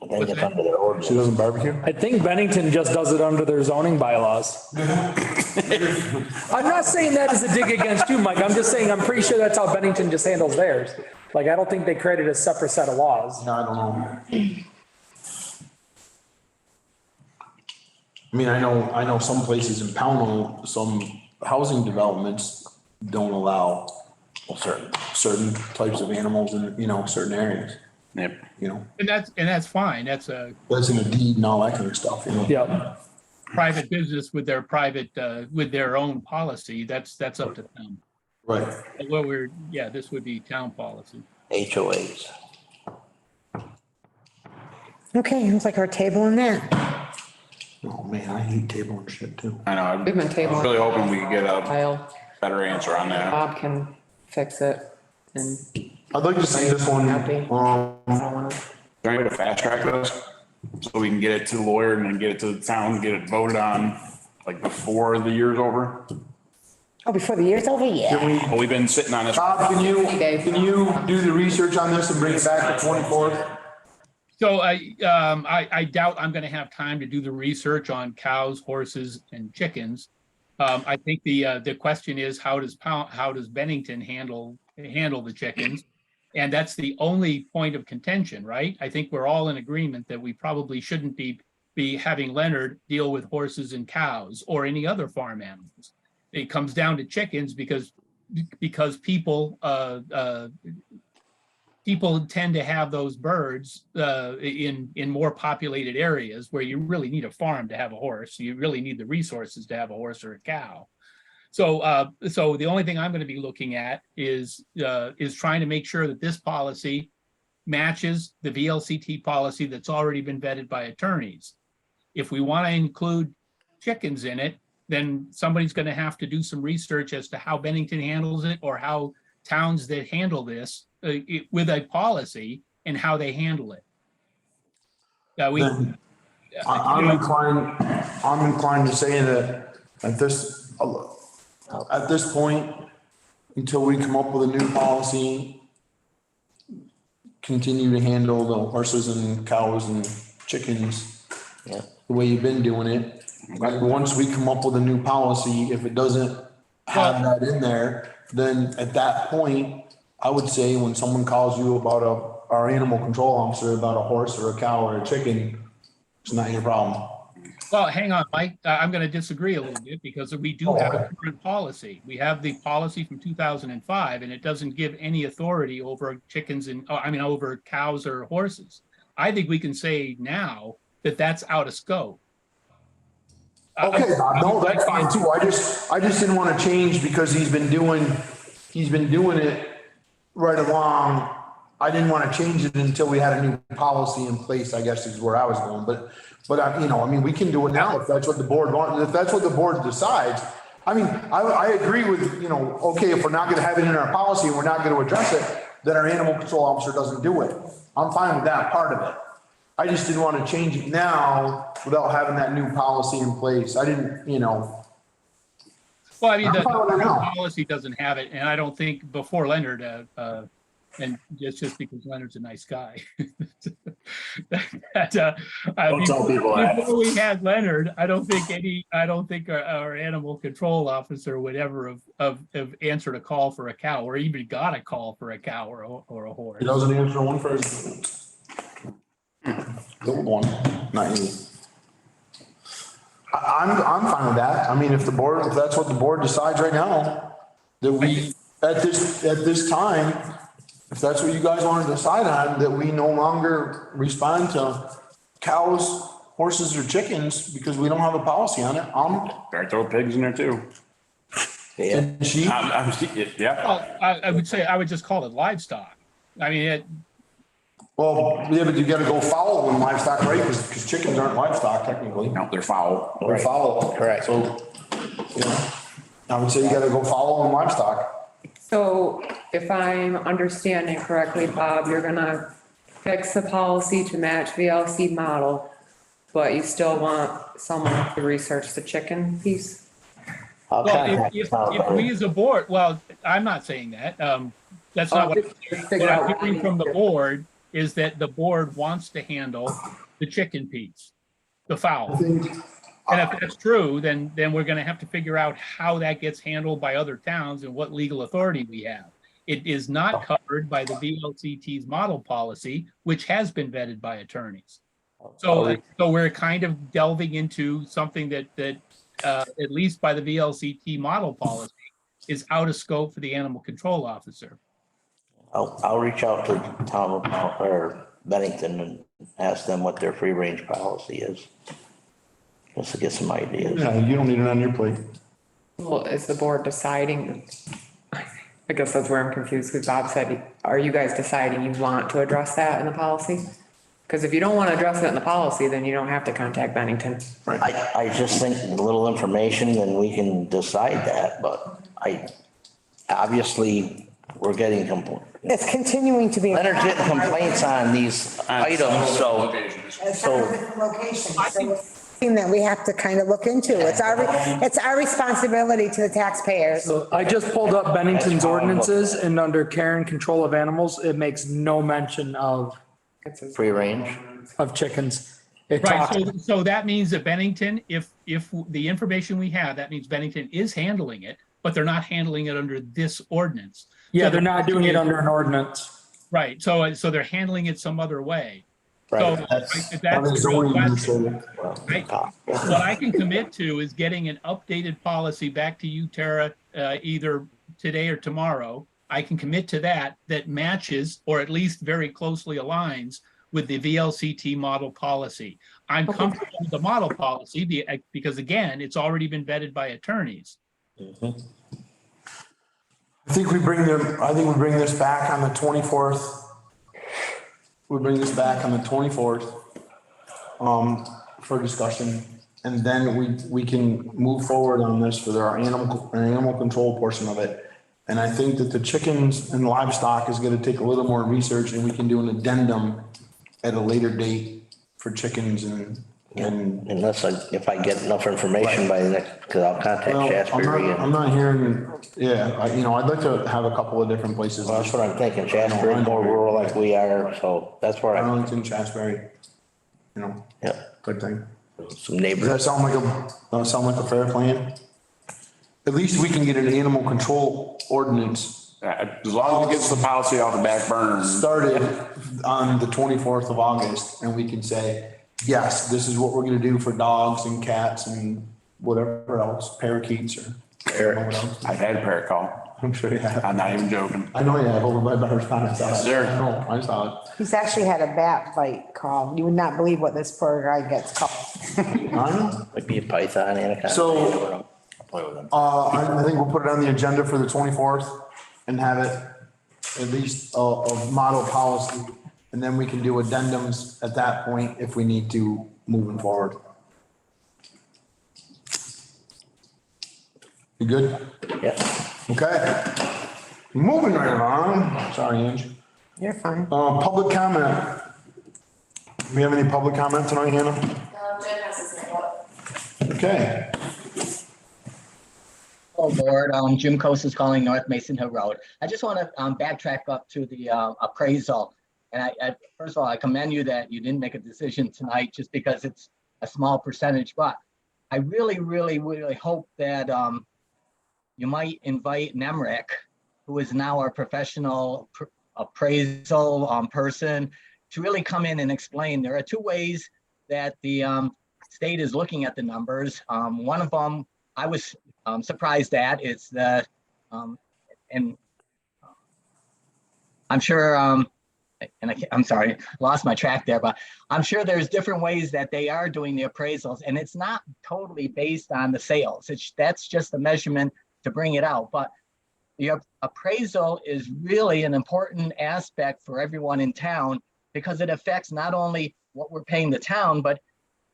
I think it's under their ordinance. She doesn't barbecue? I think Bennington just does it under their zoning bylaws. I'm not saying that as a dig against you, Mike. I'm just saying, I'm pretty sure that's how Bennington just handles theirs. Like, I don't think they created a separate set of laws. No, I don't know. I mean, I know some places in Pownell, some housing developments don't allow certain types of animals in, certain areas, Yep. And that's fine. That's a That's in a deed and all that kind of stuff, Yeah. private business with their with their own policy. That's up to them. Right. Well, this would be town policy. HOAs. Okay, looks like we're tabling that. Oh, man, I hate tabling shit too. I know. We've been tabling. I'm really hoping we can get a Kyle, better answer on that. Bob can fix it and I'd like to see this one, I don't wanna. Is there any way to fast track this? So we can get it to the lawyer and then get it to the town, get it voted on, like before the year's over? Oh, before the year's over? Yeah. Well, we've been sitting on this. Bob, can you do the research on this and bring it back to 24th? So I doubt I'm going to have time to do the research on cows, horses, and chickens. I think the question is how does Bennington handle the chickens? And that's the only point of contention, right? I think we're all in agreement that we probably shouldn't be having Leonard deal with horses and cows or any other farm animals. It comes down to chickens because people tend to have those birds in more populated areas where you really need a farm to have a horse. You really need the resources to have a horse or a cow. So the only thing I'm going to be looking at is trying to make sure that this policy matches the VLCT policy that's already been vetted by attorneys. If we want to include chickens in it, then somebody's going to have to do some research as to how Bennington handles it or how towns that handle this with a policy and how they handle it. I'm inclined to say that at this point, until we come up with a new policy, continue to handle the horses and cows and chickens the way you've been doing it. Like, once we come up with a new policy, if it doesn't have that in there, then at that point, I would say when someone calls you about our animal control officer about a horse or a cow or a chicken, it's not your problem. Well, hang on, Mike. I'm going to disagree a little bit because we do have a current policy. We have the policy from 2005, and it doesn't give any authority over chickens over cows or horses. I think we can say now that that's out of scope. Okay, Bob, no, that's fine too. I just didn't want to change because he's been doing it right along. I didn't want to change it until we had a new policy in place, I guess is where I was going. But we can do it now if that's what the board wants. If that's what the board decides, I mean, I agree with, you know, okay, if we're not gonna have it in our policy and we're not gonna address it, then our animal control officer doesn't do it. I'm fine with that part of it. I just didn't want to change it now without having that new policy in place. I didn't, you know. Well, I mean, the I'm fine with it the now. policy doesn't have it, and I don't think before Leonard, and it's just because Leonard's a nice guy. Don't tell people that. Before we had Leonard, I don't think our animal control officer would ever have answered a call for a cow, or even got a call for a cow or a horse. He doesn't answer one for his. The old one, not you. I'm fine with that. I mean, if that's what the board decides right now, that we, at this time, if that's what you guys want to decide on, that we no longer respond to cows, horses or chickens because we don't have a policy on it. Better throw pigs in there too. Yeah. And sheep. Yeah. Well, I would say, I would just call it livestock. I mean, Well, yeah, but you gotta go fowl in livestock, right? Because chickens aren't livestock technically. No, they're foul. They're fowl. Correct. So, you know, I would say you gotta go fowl in livestock. So if I'm understanding correctly, Bob, you're gonna fix the policy to match VLC model, but you still want someone to research the chicken piece? I'll well, contact if we as a board, well, I'm not saying that. That's not what I'm hearing from the board, is that the board wants to handle the chicken piece, the fowl. And if that's true, then we're gonna have to figure out how that gets handled by other towns and what legal authority we have. It is not covered by the VLCT's model policy, which has been vetted by attorneys. So we're kind of delving into something that at least by the VLCT model policy is out of scope for the animal control officer. I'll reach out to Tom or Bennington and ask them what their free range policy is. Just to get some ideas. Yeah, you don't need it on your plate. Well, is the board deciding? I guess that's where I'm confused, because Bob said, are you guys deciding you want to address that in the policy? Because if you don't want to address it in the policy, then you don't have to contact Bennington. I just think a little information, then we can decide that, but obviously, we're getting complaints. It's continuing to be. Leonard's getting complaints on these items, so. Location. That we have to kind of look into. It's our responsibility to the taxpayers. So I just pulled up Bennington's ordinances, and under care and control of animals, it makes no mention of Free range. chickens. It Right, talks, so that means that Bennington, if the information we have, that means Bennington is handling it, but they're not handling it under this ordinance. yeah, So they're not doing it under an ordinance. Right, so they're handling it some other way. So Right. if that's the real question, right? What I can commit to is getting an updated policy back to you, Tara, either today or tomorrow. I can commit to that matches, or at least very closely aligns with the VLCT model policy. I'm comfortable with the model policy because again, it's already been vetted by attorneys. I think we bring this back on the 24th. We bring this back on the 24th, for discussion. And then we can move forward on this for our animal control portion of it. And I think that the chickens and livestock is gonna take a little more research, and we can do an addendum at a later date for chickens and. Unless if I get enough information by the next, because I'll contact Well, Shasberry. I'm not hearing, I'd like to have a couple of different places. Well, that's what I'm thinking, Shasberry, more rural like we are, so that's where Arlington, Shasberry, yeah, good thing. some Does neighbors. that sound like a fair plan? At least we can get an animal control ordinance As long as it gets the policy off the back burner. started on the 24th of August, and we can say, yes, this is what we're gonna do for dogs and cats and whatever else, parakeets or. I've had a parrot call. I'm sure you have. I'm not even joking. I know you have over by Better's Pond. I saw it. Sir. I know, I saw it. He's actually had a bat bite call. You would not believe what this poor guy gets called. I know. Might be a python, anaconda. So- Play with them. I think we'll put it on the agenda for the 24th and have it at least a model policy. And then we can do addendums at that point if we need to moving forward. You good? Yeah. Okay. Moving right along. Sorry, Angie. You're fine. Public comment. Do we have any public comment tonight, Hannah? Jen has his name up. Okay. Hello, Board. Jim Coast is calling North Mason Hill Road. I just want to backtrack up to the appraisal. And first of all, I commend you that you didn't make a decision tonight just because it's a small percentage. But I really, really, really hope that you might invite Nemrick, who is now our professional appraisal person, to really come in and explain. There are two ways that the state is looking at the numbers. One of them I was surprised at is the, and I'm sure, I'm sorry, lost my track there, but I'm sure there's different ways that they are doing the appraisals, and it's not totally based on the sales. That's just a measurement to bring it out. But the appraisal is really an important aspect for everyone in town because it affects not only what we're paying the town, but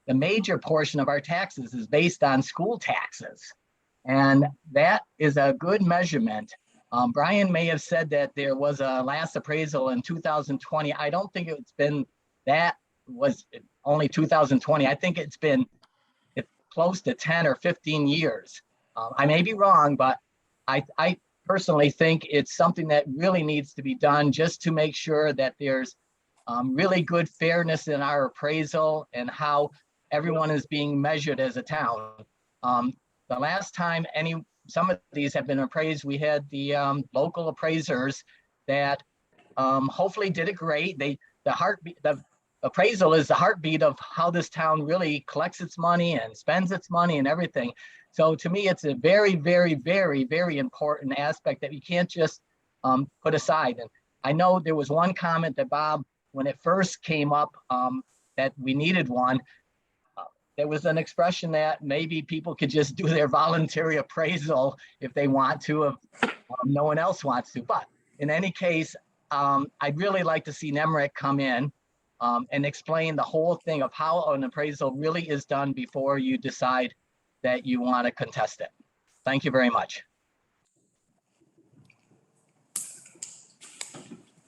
the major portion of our taxes is based on school taxes. And that is a good measurement. Brian may have said that there was a last appraisal in 2020. I don't think it's been, that was only 2020. I think it's been close to 10 or 15 years. I may be wrong, but I personally think it's something that really needs to be done just to make sure that there's really good fairness in our appraisal and how everyone is being measured as a town. The last time some of these have been appraised, we had the local appraisers that hopefully did it great. The appraisal is the heartbeat of how this town really collects its money and spends its money and everything. So to me, it's a very, very, very, very important aspect that we can't just put aside. And I know there was one comment that Bob, when it first came up, that we needed one, there was an expression that maybe people could just do their voluntary appraisal if they want to, if no one else wants to. But in any case, I'd really like to see Nemrick come in and explain the whole thing of how an appraisal really is done before you decide that you want to contest it. Thank you very much.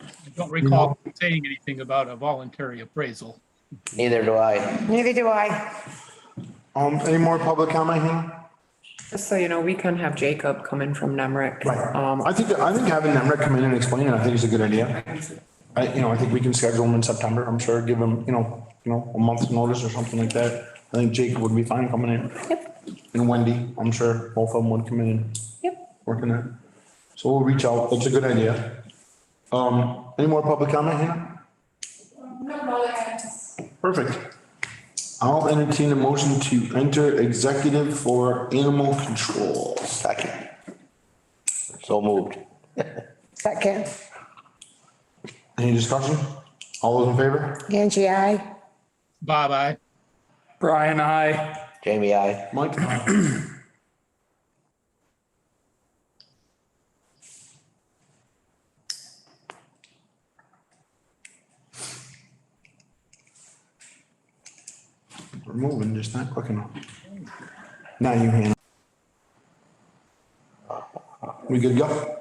I don't recall saying anything about a voluntary appraisal. Neither do I. Neither do I. Any more public comment here? Just so you know, we can have Jacob come in from Nemrick. I think having Nemrick come in and explain it, I think is a good idea. I think we can schedule him in September. I'm sure, give him, a month's notice or something like that. I think Jacob would be fine coming in. Yep. And Wendy, I'm sure both of them would come in and Yep. working it. So we'll reach out. That's a good idea. Any more public comment here? No, Perfect. I'll entertain a motion to enter executive for animal control. Second. So moved. Second. Any discussion? All those in favor? Angie, I. Bob, aye. Brian, I. Jamie, I. Mike? We're moving, just not quick enough. Now you handle. We good to go?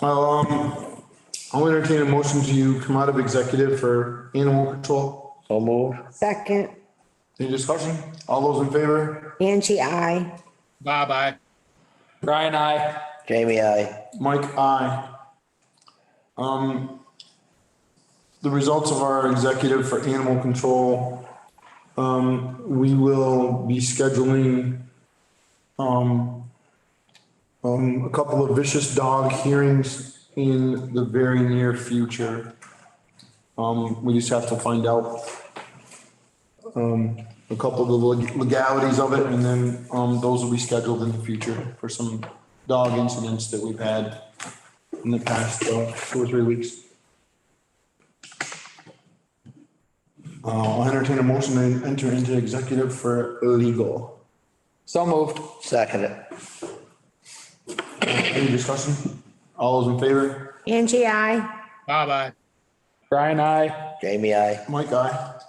I'll entertain a motion to come out of executive for animal control. So moved. Second. Any discussion? All those in favor? Angie, I. Bob, aye. Brian, I. Jamie, I. Mike, aye. The results of our executive for animal control, we will be scheduling, a couple of vicious dog hearings in the very near future. We just have to find out, a couple of the legalities of it, and then, those will be scheduled in the future for some dog incidents that we've had in the past, 2 or 3 weeks. I'll entertain a motion to enter into executive for legal. So moved. Second it. Any discussion? All those in favor? Angie, I. Bob, aye. Brian, I. Jamie, I. Mike, aye.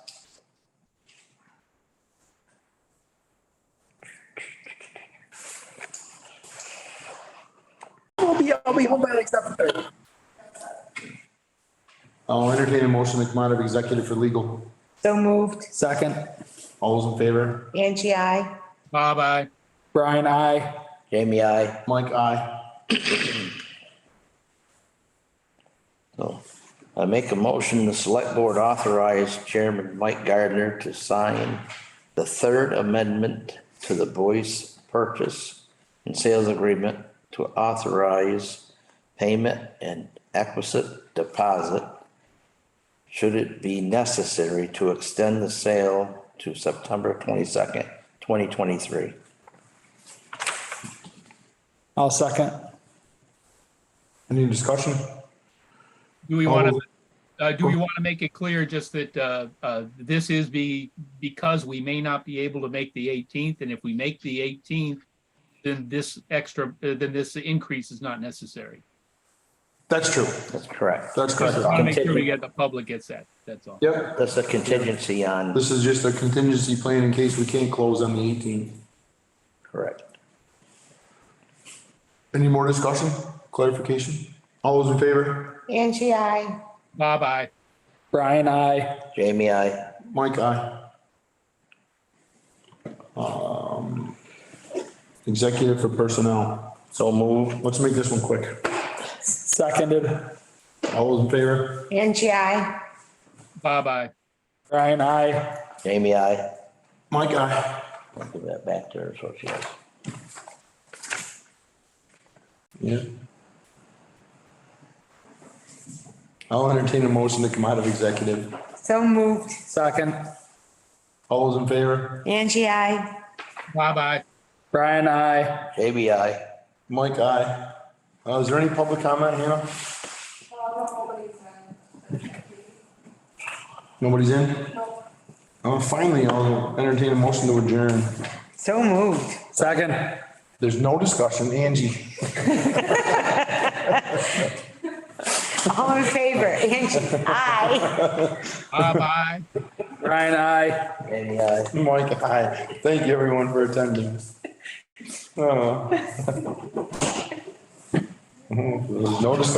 I'll be home by like 7:30. I'll entertain a motion to come out of executive for legal. So moved. Second, All those in favor? Angie, I. Bye-bye. Brian, I. Jamie, I. Mike, aye. So I make a motion, the select board authorize Chairman Mike Gardner to sign the third amendment to the Boyce purchase and sales agreement to authorize payment and acquisite deposit should it be necessary to extend the sale to September 22nd, 2023. I'll second. Any discussion? Do we want to make it clear just that this is because we may not be able to make the 18th, and if we make the 18th, then this increase is not necessary. That's true. That's correct. That's correct. Just want to make sure the public gets that, that's all. Yep. That's a contingency on, This is just a contingency plan in case we can't close on the 18th. correct. Any more discussion, clarification? All those in favor? Angie, I. Bye-bye. Brian, I. Jamie, I. Mike, aye. Executive for personnel. So move. Let's make this one quick. Seconded. All those in favor? Angie, I. Bye-bye. Brian, I. Jamie, I. Mike, aye. I'll give that back to her so she has. Yeah. I'll entertain a motion to come out of executive. So moved. Second. All those in favor? Angie, I. Bye-bye. Brian, I. Jamie, I. Mike, aye. Is there any public comment, Hannah? Nobody's in? Finally, I'll entertain a motion to adjourn. So moved. Second. There's no discussion. Angie. All in favor? Angie, I. Bye-bye. Brian, I. Jamie, I. Mike, aye. Thank you, everyone, for attending. There's no discussion.